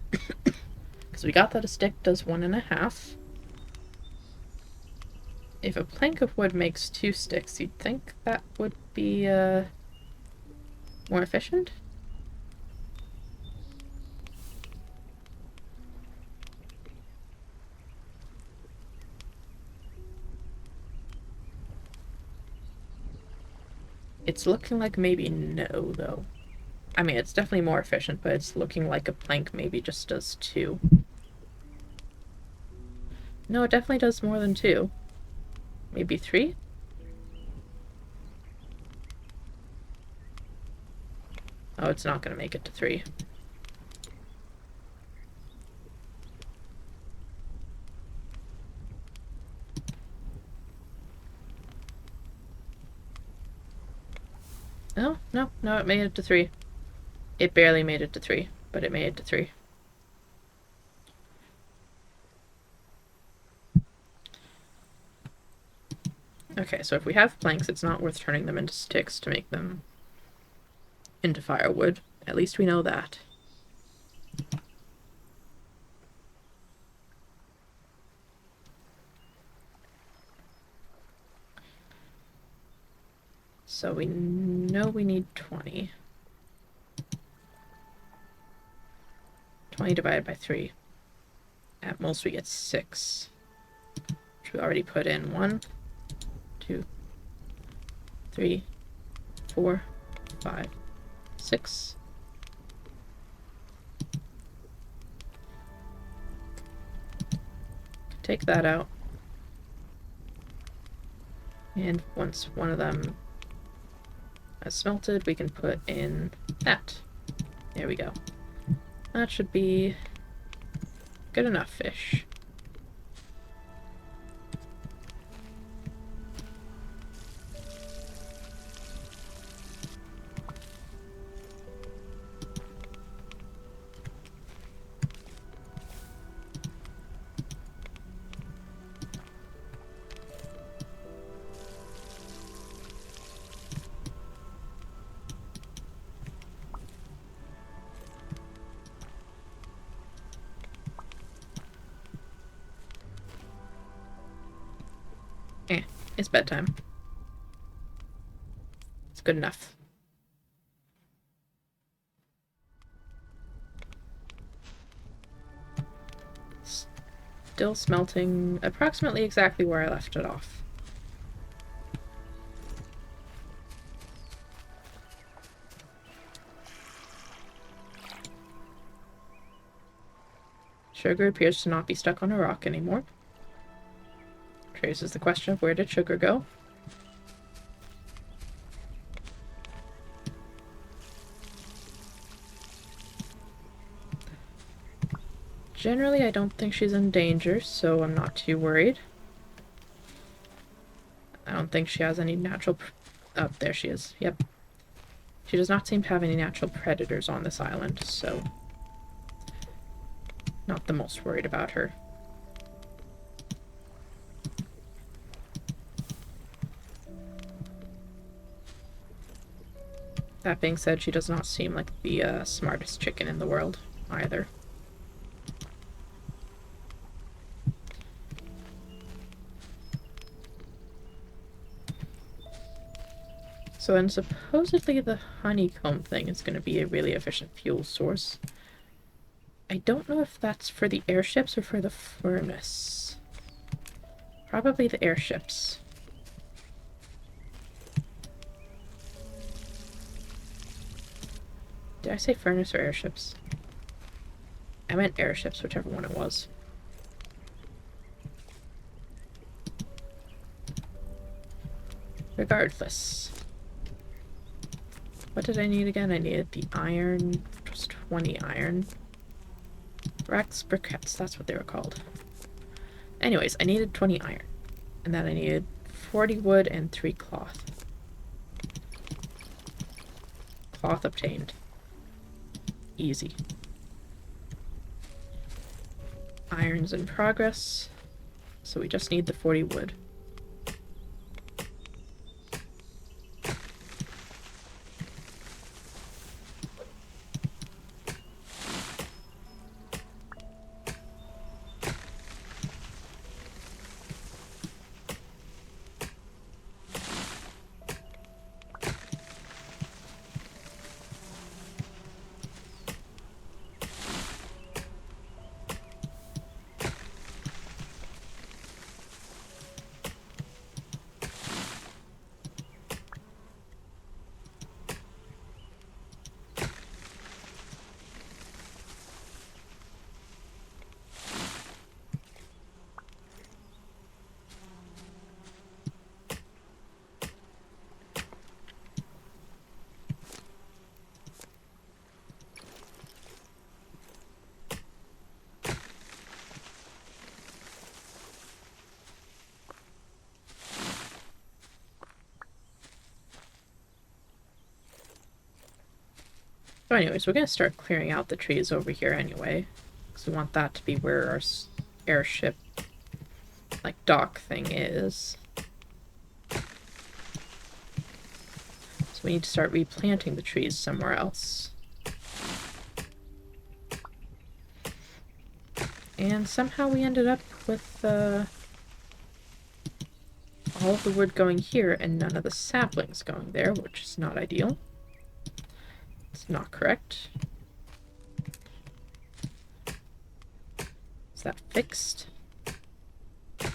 Because we got that a stick does 1.5. If a plank of wood makes 2 sticks, you'd think that would be more efficient? It's looking like maybe no, though. I mean, it's definitely more efficient, but it's looking like a plank maybe just does 2. No, it definitely does more than 2. Maybe 3? Oh, it's not gonna make it to 3. No, no, no, it made it to 3. It barely made it to 3, but it made it to 3. Okay, so if we have planks, it's not worth turning them into sticks to make them into firewood. At least we know that. So we know we need 20. 20 divided by 3. At most we get 6. Which we already put in 1, 2, 3, 4, 5, 6. Take that out. And once one of them has smelted, we can put in that. There we go. That should be good enough fish. It's bedtime. It's good enough. Still smelting approximately exactly where I left it off. Sugar appears to not be stuck on a rock anymore. Raises the question of where did sugar go? Generally, I don't think she's in danger, so I'm not too worried. I don't think she has any natural... Oh, there she is. Yep. She does not seem to have any natural predators on this island, so... Not the most worried about her. That being said, she does not seem like the smartest chicken in the world, either. So, and supposedly the honeycomb thing is going to be a really efficient fuel source. I don't know if that's for the airships or for the furnace. Probably the airships. Did I say furnace or airships? I meant airships, whichever one it was. Regardless. What did I need again? I needed the iron. Just 20 iron. Rex briquettes, that's what they were called. Anyways, I needed 20 iron. And then I needed 40 wood and 3 cloth. Cloth obtained. Easy. Iron's in progress. So we just need the 40 wood. So anyways, we're going to start clearing out the trees over here anyway. Because we want that to be where our airship, like, dock thing is. So we need to start replanting the trees somewhere else. And somehow we ended up with all of the wood going here and none of the saplings going there, which is not ideal. It's not correct. Is that fixed? So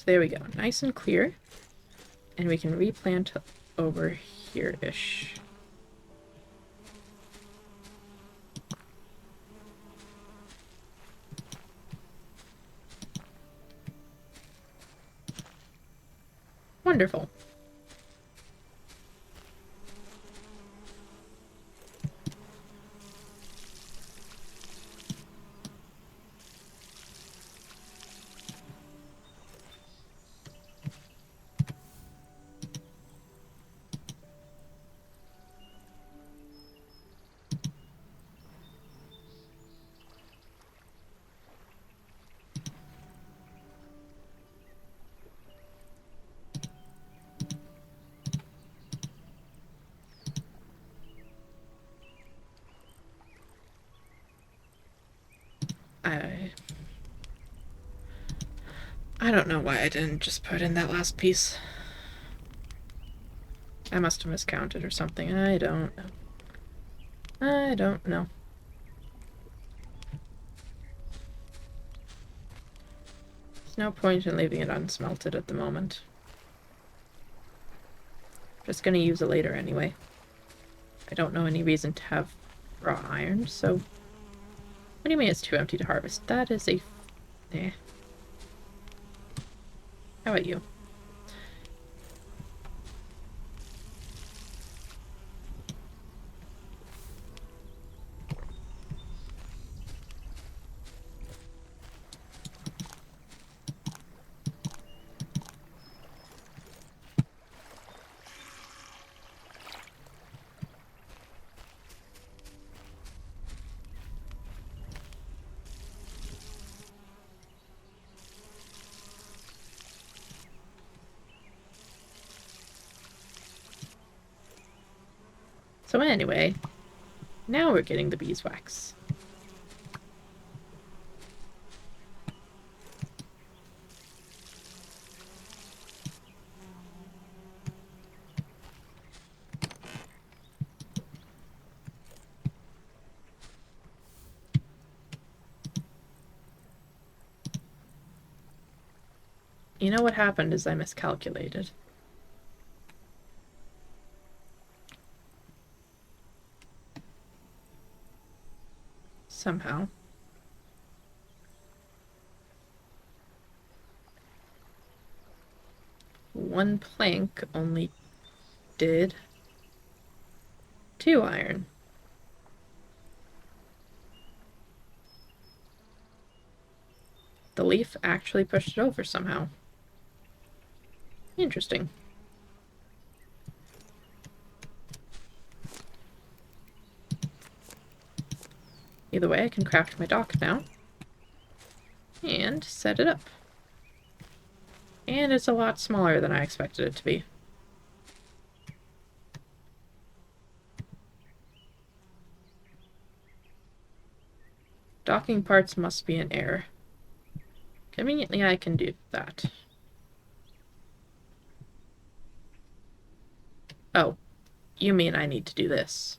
there we go, nice and clear. And we can replant over here-ish. Wonderful. I don't know why I didn't just put in that last piece. I must have miscounted or something. I don't know. I don't know. There's no point in leaving it unsmelted at the moment. Just gonna use it later anyway. I don't know any reason to have raw iron, so... What do you mean it's too empty to harvest? That is a... Eh. How about you? So anyway, now we're getting the beeswax. You know what happened is I miscalculated. Somehow. One plank only did 2 iron. The leaf actually pushed it over somehow. Interesting. Either way, I can craft my dock now. And set it up. And it's a lot smaller than I expected it to be. Docking parts must be in error. Conveniently, I can do that. Oh, you mean I need to do this.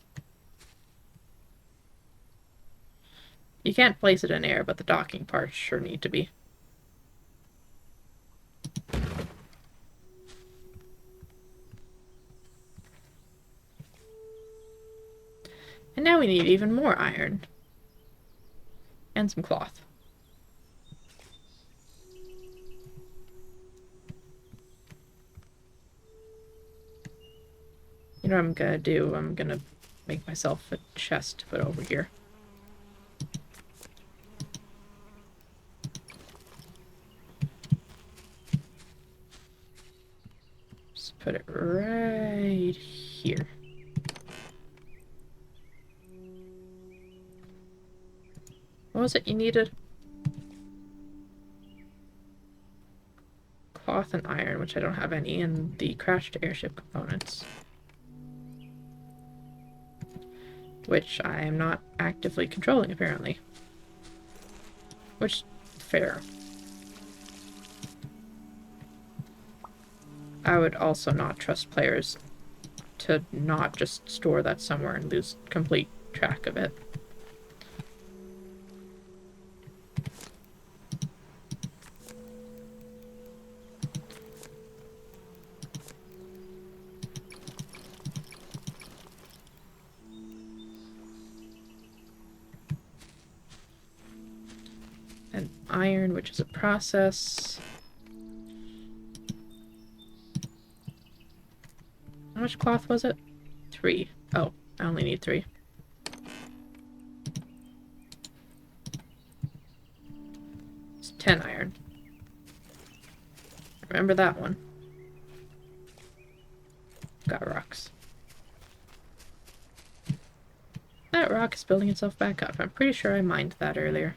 You can't place it in air, but the docking parts sure need to be. And now we need even more iron. And some cloth. You know what I'm gonna do? I'm gonna make myself a chest to put over here. Just put it right here. What was it you needed? Cloth and iron, which I don't have any, and the crashed airship components. Which I am not actively controlling, apparently. Which, fair. I would also not trust players to not just store that somewhere and lose complete track of it. And iron, which is a process. How much cloth was it? 3. Oh, I only need 3. It's 10 iron. Remember that one. Got rocks. That rock is building itself back up. I'm pretty sure I mined that earlier.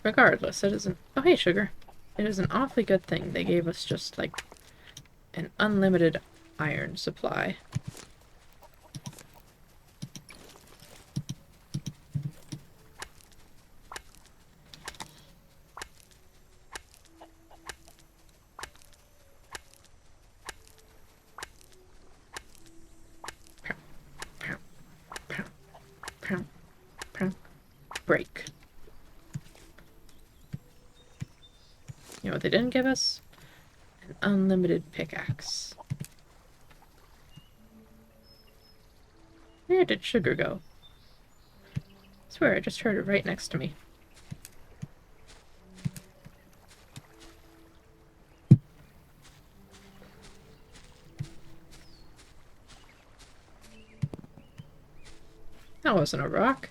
Regardless, it isn't... Oh, hey, sugar. It is an awfully good thing they gave us just, like, an unlimited iron supply. Break. You know what they didn't give us? An unlimited pickaxe. Where did sugar go? I swear I just heard it right next to me. That wasn't a rock.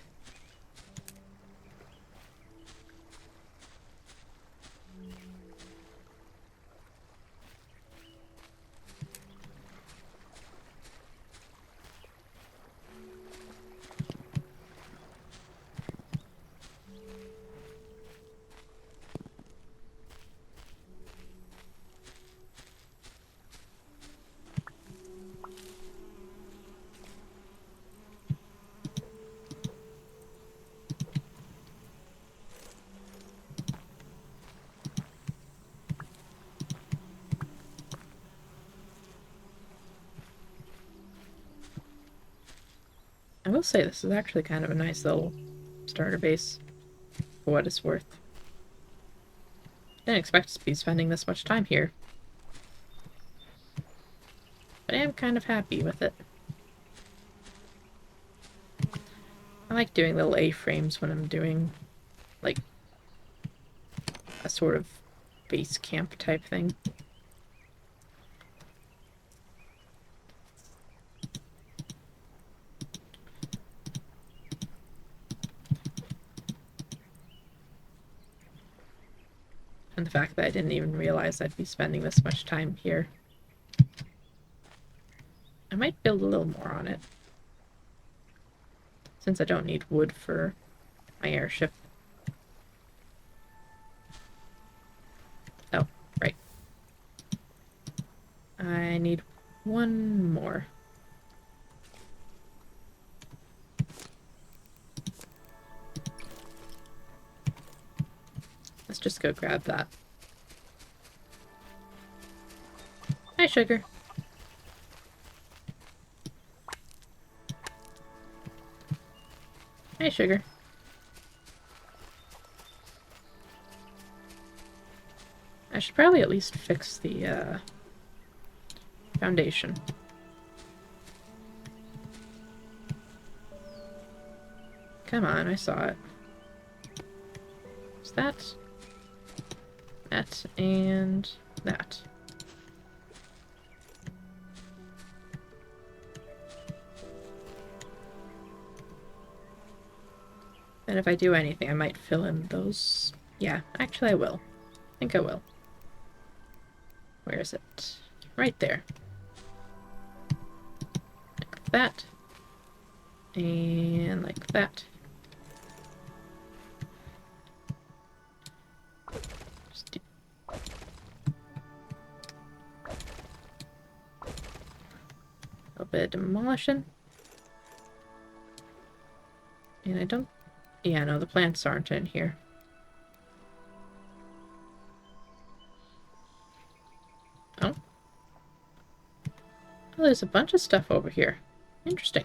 will say this is actually kind of a nice little starter base, for what it's worth. Didn't expect to be spending this much time here, but I am kind of happy with it. I like doing little A-frames when I'm doing, like, a sort of base camp type thing. And the fact that I didn't even realize I'd be spending this much time here. I might build a little more on it, since I don't need wood for my airship. Oh, right. I need one more. Let's just go grab that. Hi, sugar. Hi, sugar. I should probably at least fix the foundation. Come on, I saw it. Is that? That and that. And if I do anything, I might fill in those. Yeah, actually I will. I think I will. Where is it? Right there. Like that. And like that. Just do a little bit of demolition. And I don't... Yeah, no, the plants aren't in here. Oh. Oh, there's a bunch of stuff over here. Interesting.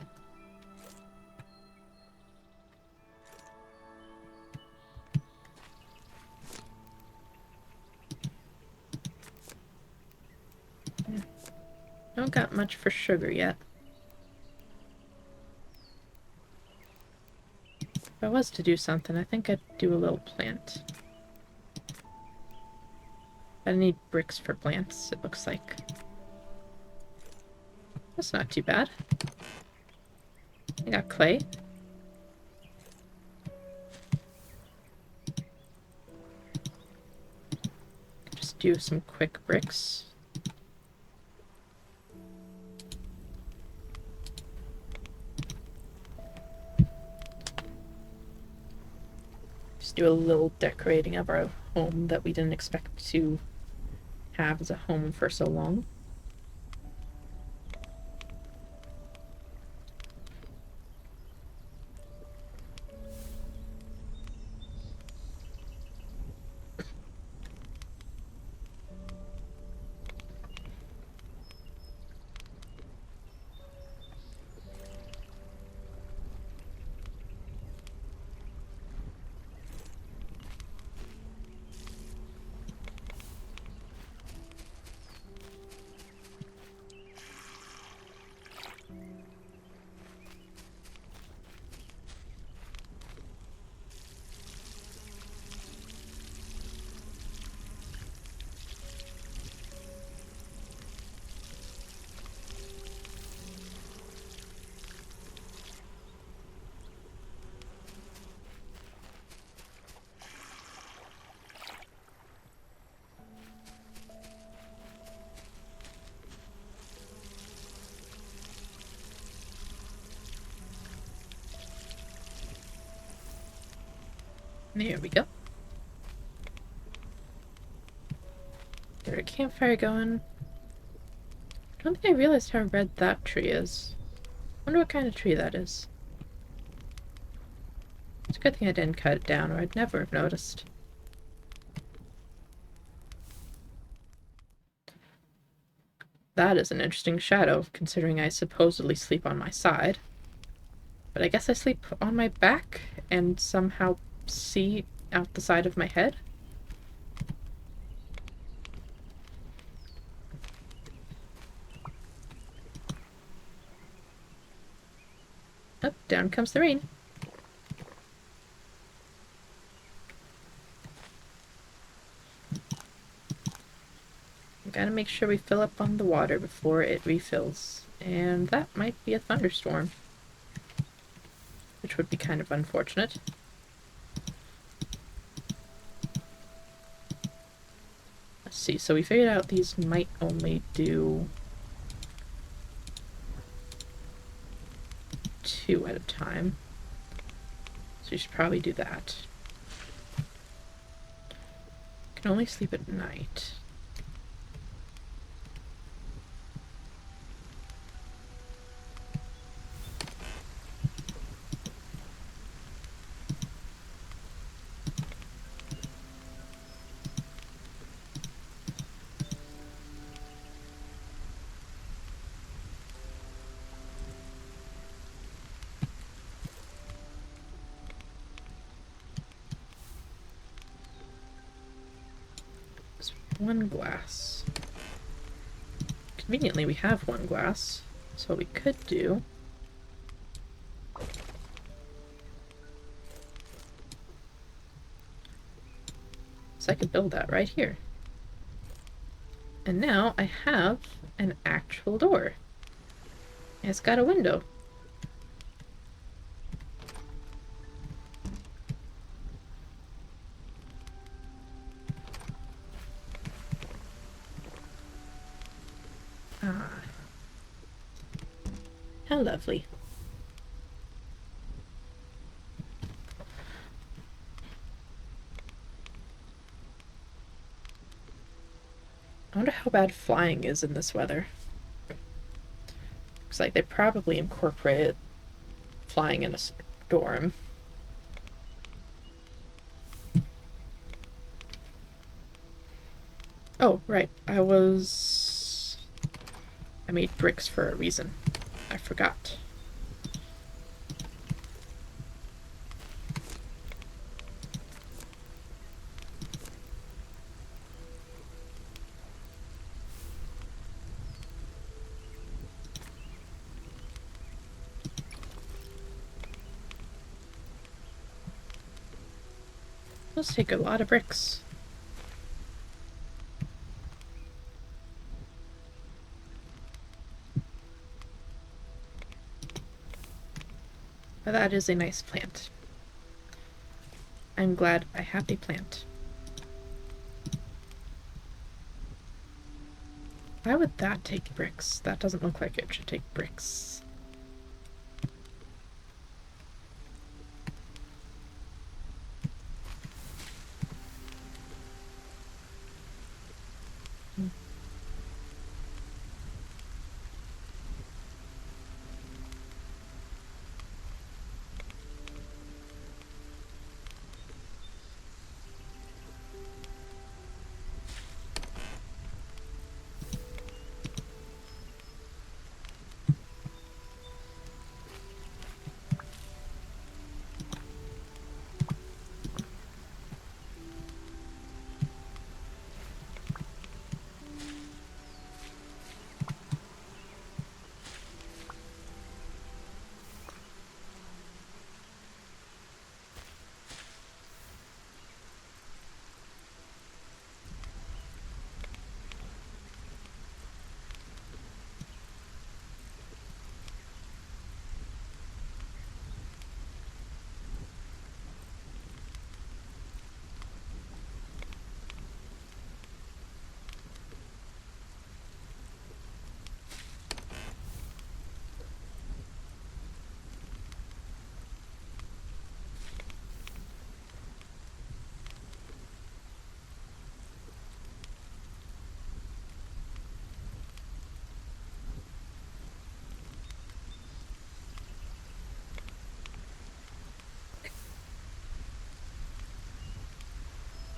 Yeah. Don't got much for sugar yet. If I was to do something, I think I'd do a little plant. I need bricks for plants, it looks like. That's not too bad. I got clay. Just do some quick bricks. Just do a little decorating of our home that we didn't expect to have as a home for so long. There we go. Get a campfire going. I don't think I realized how red that tree is. Wonder what kind of tree that is. It's a good thing I didn't cut it down, or I'd never have noticed. That is an interesting shadow, considering I supposedly sleep on my side. But I guess I sleep on my back and somehow see out the side of my head. Up, down comes the rain. Gotta make sure we fill up on the water before it refills. And that might be a thunderstorm, which would be kind of unfortunate. Let's see, so we figured out these might only do 2 at a time. So you should probably do that. Can only sleep at night. One glass. Conveniently, we have 1 glass, so what we could do is I could build that right here. And now I have an actual door. And it's got a window. Ah. How lovely. I wonder how bad flying is in this weather. Looks like they probably incorporated flying in a storm. Oh, right. I made bricks for a reason. I forgot. Those take a lot of bricks. But that is a nice plant. I'm glad I have a plant. Why would that take bricks? That doesn't look like it should take bricks.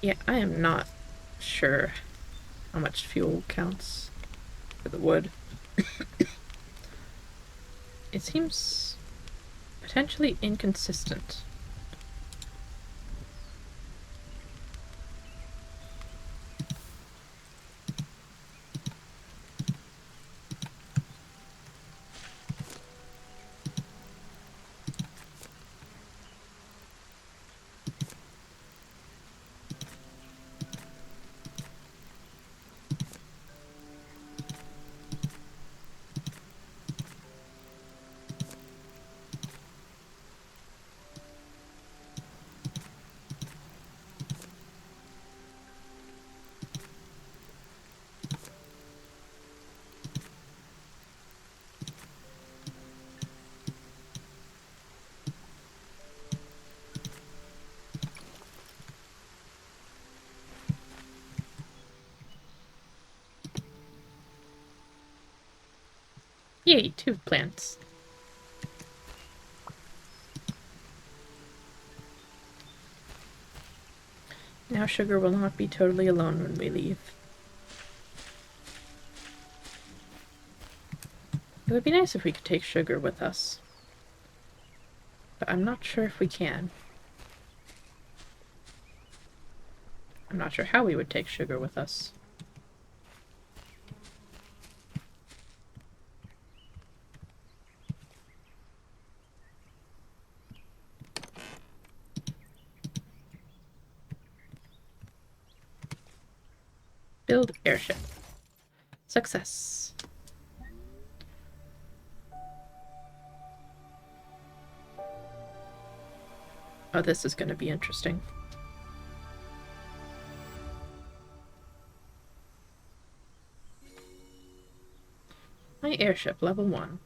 Yeah, I am not sure how much fuel counts for the wood. It seems potentially inconsistent. Yay, 2 plants. Now Sugar will not be totally alone when we leave. It would be nice if we could take Sugar with us, but I'm not sure if we can. I'm not sure how we would take Sugar with us. Build airship. Success. Oh, this is going to be interesting. My airship, level 1.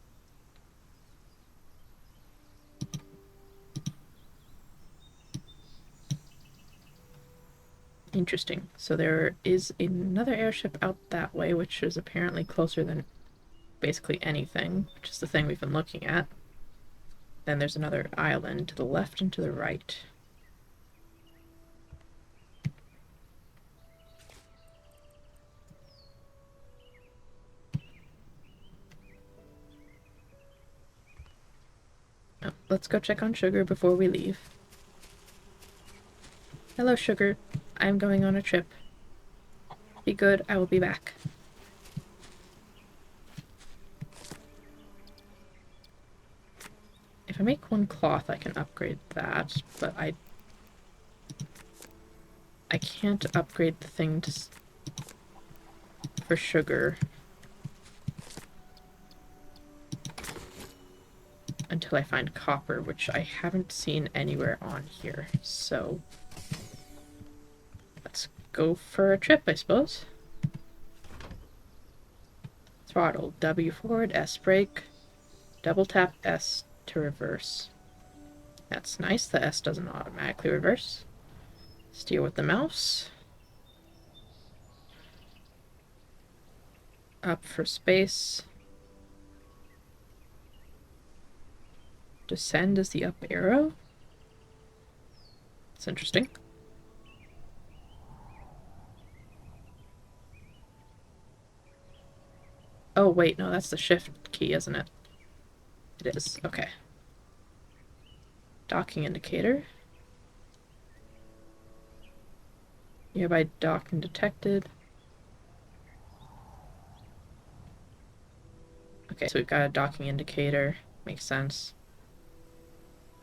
Interesting. So there is another airship out that way, which is apparently closer than basically anything, which is the thing we've been looking at. Then there's another island to the left and to the right. Oh, let's go check on Sugar before we leave. Hello, Sugar. I am going on a trip. Be good, I will be back. If I make 1 cloth, I can upgrade that, but I can't upgrade the thing for Sugar until I find copper, which I haven't seen anywhere on here, so let's go for a trip, I suppose. Throttle, W forward, S brake, double tap S to reverse. That's nice, the S doesn't automatically reverse. Steer with the mouse. Up for space. Descend is the up arrow. It's interesting. Oh wait, no, that's the shift key, isn't it? It is, okay. Docking indicator. Nearby docking detected. Okay, so we've got a docking indicator. Makes sense.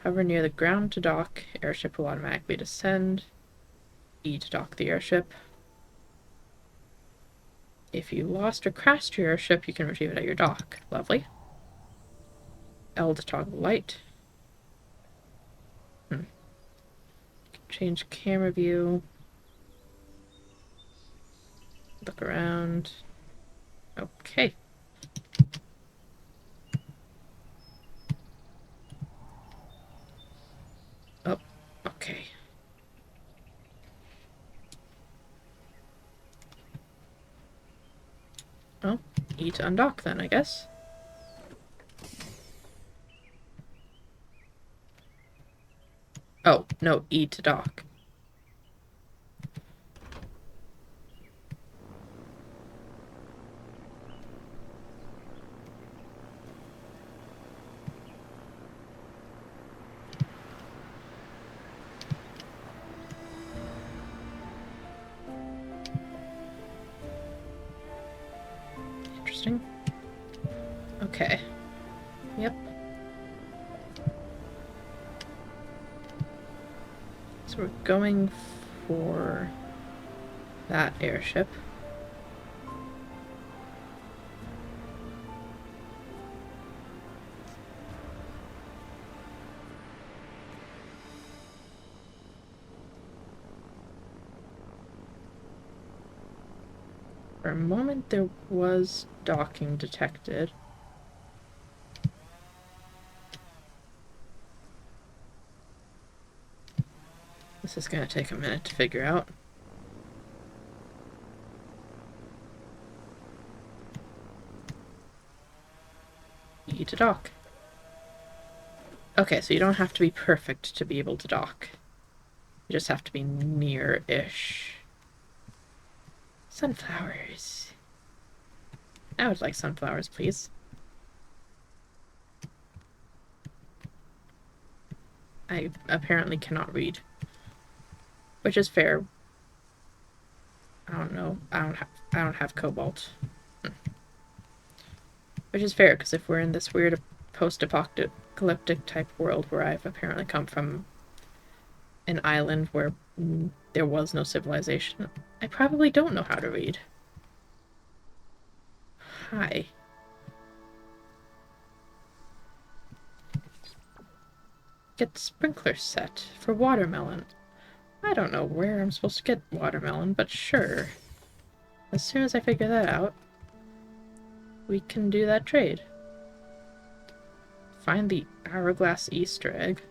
Hover near the ground to dock. Airship will automatically descend. E to dock the airship. If you lost or crashed your airship, you can retrieve it at your dock. Lovely. L to toggle light. Change camera view. Look around. Okay. Oh, okay. Oh, E to undock then, I guess. Oh, no, E to dock. interesting. Okay. Yep. So we're going for that airship. For a moment there was docking detected. This is going to take a minute to figure out. E to dock. Okay, so you don't have to be perfect to be able to dock. You just have to be near-ish. Sunflowers. I would like sunflowers, please. I apparently cannot read. Which is fair. I don't know. I don't have cobalt. Which is fair, because if we're in this weird post-apocalyptic type world where I've apparently come from an island where there was no civilization, I probably don't know how to read. Hi. Get sprinkler set for watermelon. I don't know where I'm supposed to get watermelon, but sure. As soon as I figure that out, we can do that trade. Find the hourglass Easter egg.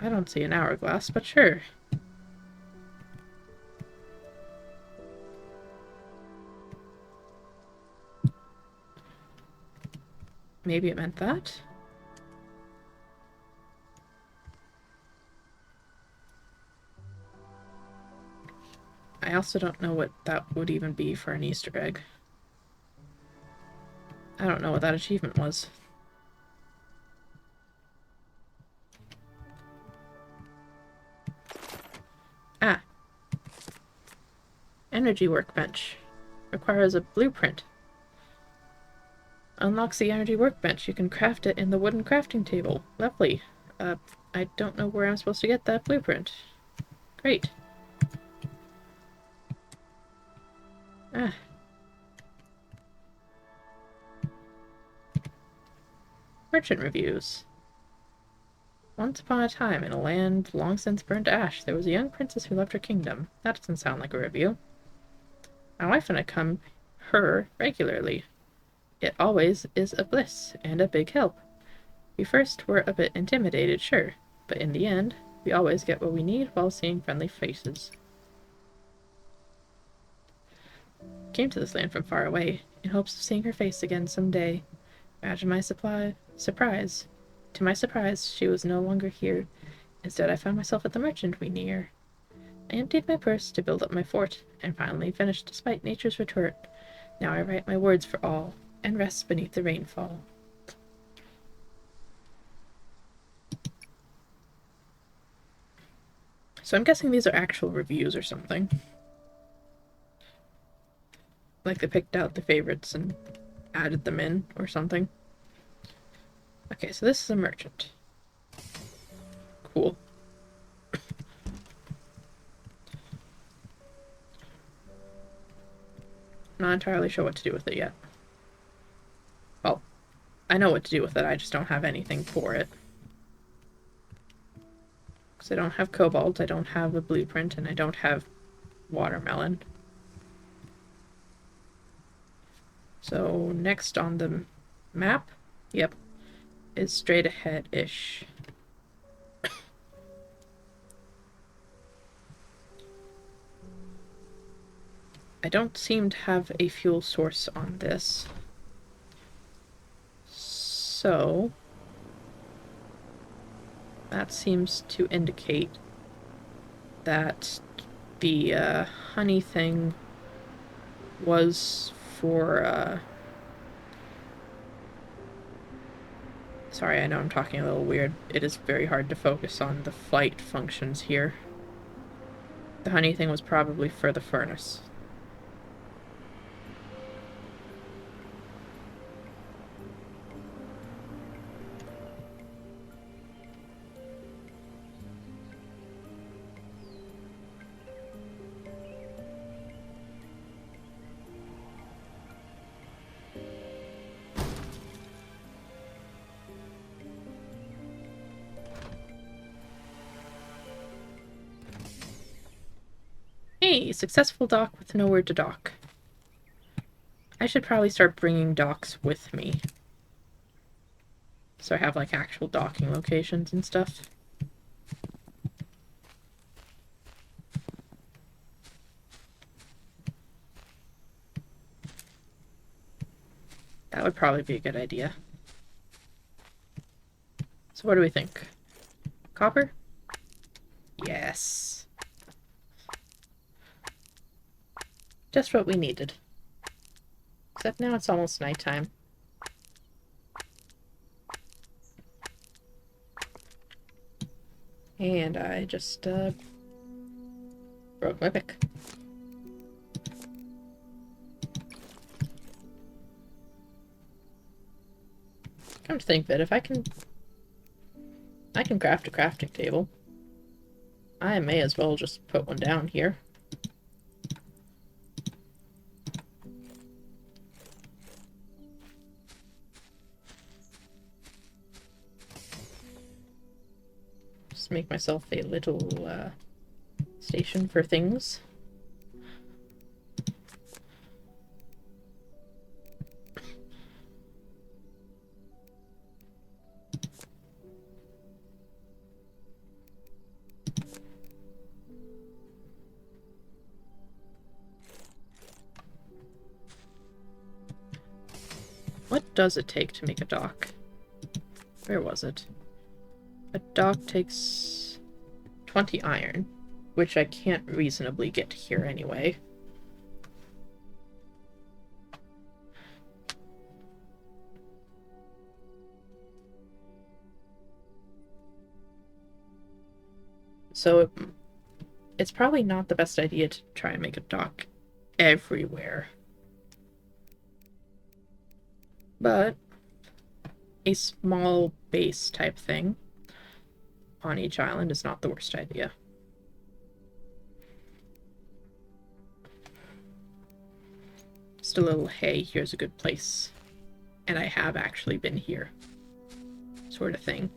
I don't see an hourglass, but sure. Maybe it meant that? I also don't know what that would even be for an Easter egg. I don't know what that achievement was. Ah. Energy workbench. Requires a blueprint. Unlocks the energy workbench. You can craft it in the wooden crafting table. Lovely. I don't know where I'm supposed to get that blueprint. Great. Ah. Merchant reviews. Once upon a time, in a land long since burned to ash, there was a young princess who loved her kingdom. That doesn't sound like a review. My wife and I come her regularly. It always is a bliss and a big help. We first were a bit intimidated, sure, but in the end, we always get what we need while seeing friendly faces. Came to this land from far away, in hopes of seeing her face again some day. Imagine my surprise. To my surprise, she was no longer here. Instead, I found myself at the merchant we near. I emptied my purse to build up my fort, and finally finished despite nature's retort. Now I write my words for all, and rest beneath the rainfall. So I'm guessing these are actual reviews or something. Like they picked out the favorites and added them in or something. Okay, so this is a merchant. Cool. Not entirely sure what to do with it yet. Well, I know what to do with it, I just don't have anything for it. Because I don't have cobalt, I don't have a blueprint, and I don't have watermelon. So next on the map, yep, is straight ahead-ish. I don't seem to have a fuel source on this. So that seems to indicate that the honey thing was for sorry, I know I'm talking a little weird. It is very hard to focus on the flight functions here. The honey thing was probably for the furnace. Hey, successful dock with nowhere to dock. I should probably start bringing docks with me. So I have, like, actual docking locations and stuff. That would probably be a good idea. So what do we think? Copper? Yes. Just what we needed. Except now it's almost nighttime. And I just, broke my pick. Come to think of it, if I can craft a crafting table, I may as well just put one down here. Just make myself a little, station for things. What does it take to make a dock? Where was it? A dock takes 20 iron, which I can't reasonably get here anyway. So it's probably not the best idea to try and make a dock everywhere. But a small base type thing on each island is not the worst idea. Just a little, hey, here's a good place. And I have actually been here. Sort of thing.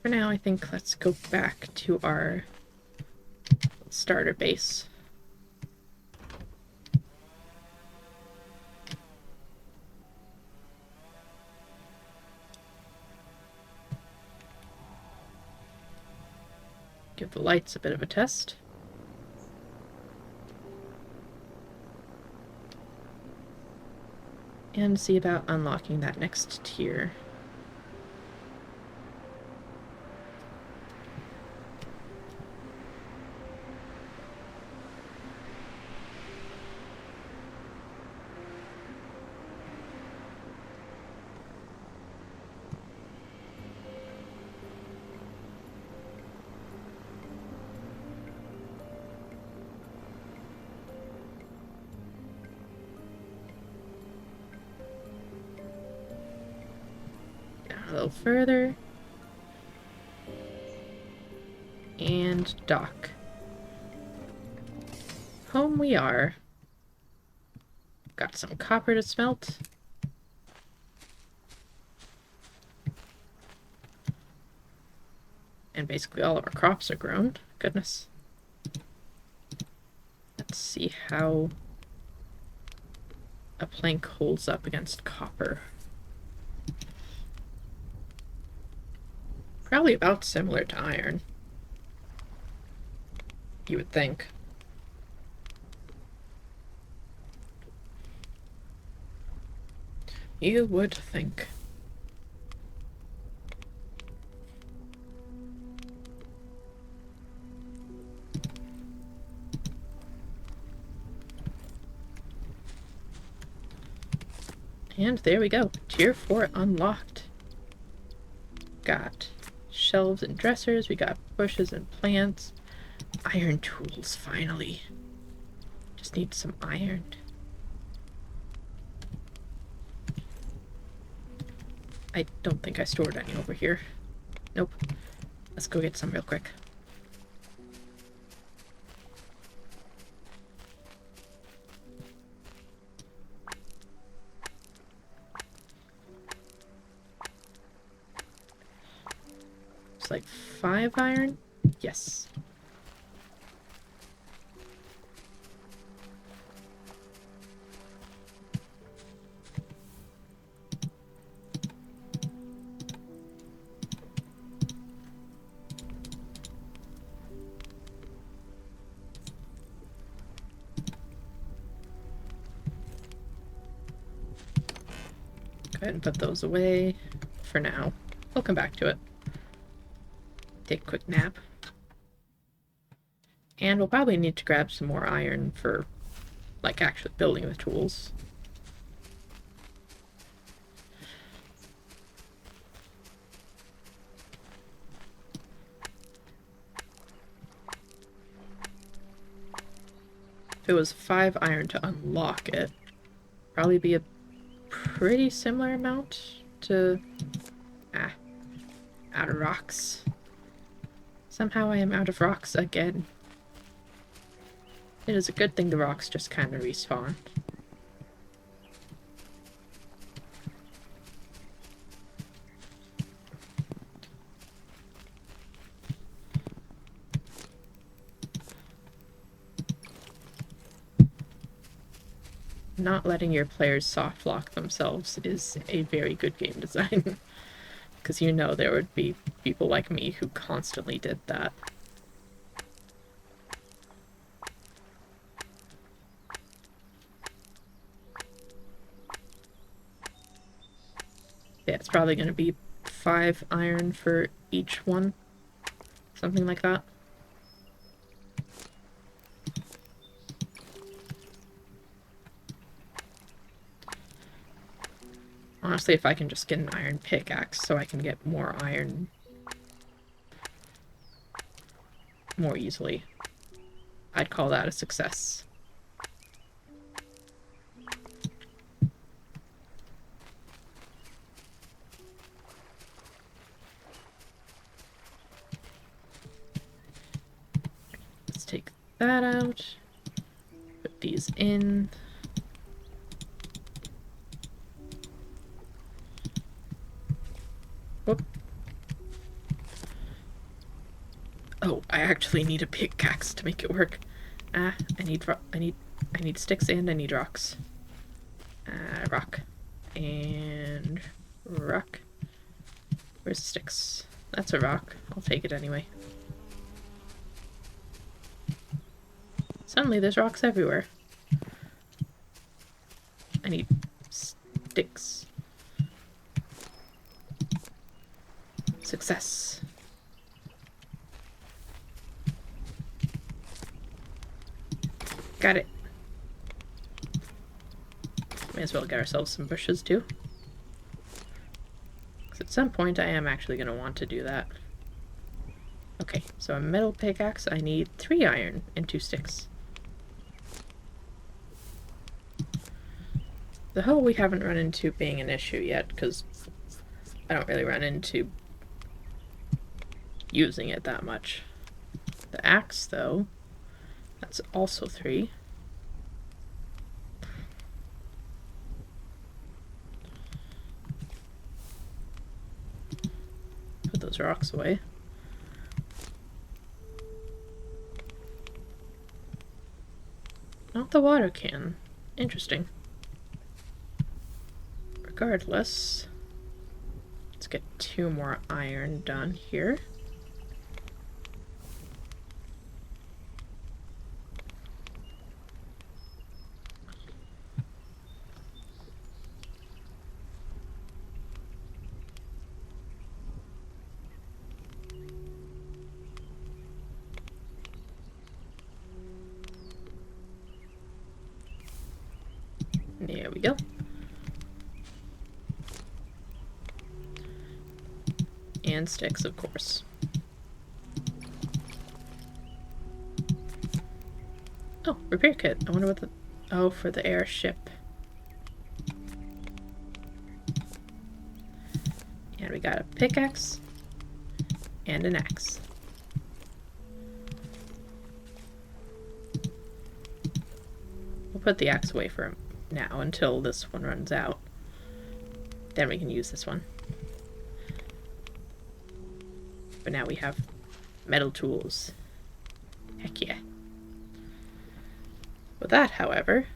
For now, I think let's go back to our starter base. Give the lights a bit of a test. And see about unlocking that next tier. A little further. And dock. Home we are. Got some copper to smelt. And basically all of our crops are grown. Goodness. Let's see how a plank holds up against copper. Probably about similar to iron. You would think. You would think. And there we go. Tier 4 unlocked. Got shelves and dressers. We got bushes and plants. Iron tools, finally. Just need some iron. I don't think I stored any over here. Nope. Let's go get some real quick. It's like 5 iron? Yes. Go ahead and put those away for now. We'll come back to it. Take a quick nap. And we'll probably need to grab some more iron for, like, actually building the tools. If it was 5 iron to unlock it, probably be a pretty similar amount to... out of rocks. Somehow I am out of rocks again. It is a good thing the rocks just kind of respawn. Not letting your players soft lock themselves is a very good game design. Because you know there would be people like me who constantly did that. Yeah, it's probably going to be 5 iron for each one. Something like that. Honestly, if I can just get an iron pickaxe so I can get more iron more easily, I'd call that a success. Let's take that out. Put these in. Whoop. Oh, I actually need a pickaxe to make it work. I need sticks and I need rocks. Rock. And rock. Where's the sticks? That's a rock. I'll take it anyway. Suddenly there's rocks everywhere. I need sticks. Success. Got it. May as well get ourselves some bushes too. Because at some point I am actually going to want to do that. Okay, so a metal pickaxe, I need 3 iron and 2 sticks. The hoe we haven't run into being an issue yet, because I don't really run into using it that much. The axe, though, that's also 3. Put those rocks away. Not the water can. Interesting. Regardless, let's get 2 more iron done here. There we go. And sticks, of course. Oh, repair kit. I wonder what the... Oh, for the airship. And we got a pickaxe and an axe. We'll put the axe away for now until this one runs out. Then we can use this one. But now we have metal tools. Heck yeah. With that, however,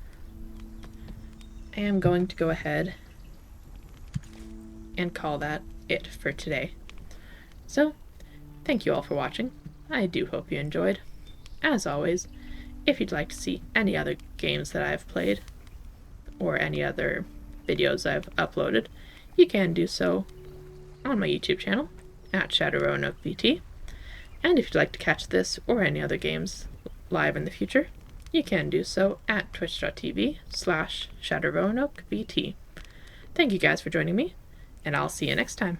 I am going to go ahead and call that it for today. So, thank you all for watching. I do hope you enjoyed. As always, if you'd like to see any other games that I've played, or any other videos I've uploaded, you can do so on my YouTube channel, at Roanoke VT. And if you'd like to catch this or any other games live in the future, you can do so at twitch.tv/ShadowRoanokeVT. Thank you guys for joining me, and I'll see you next time.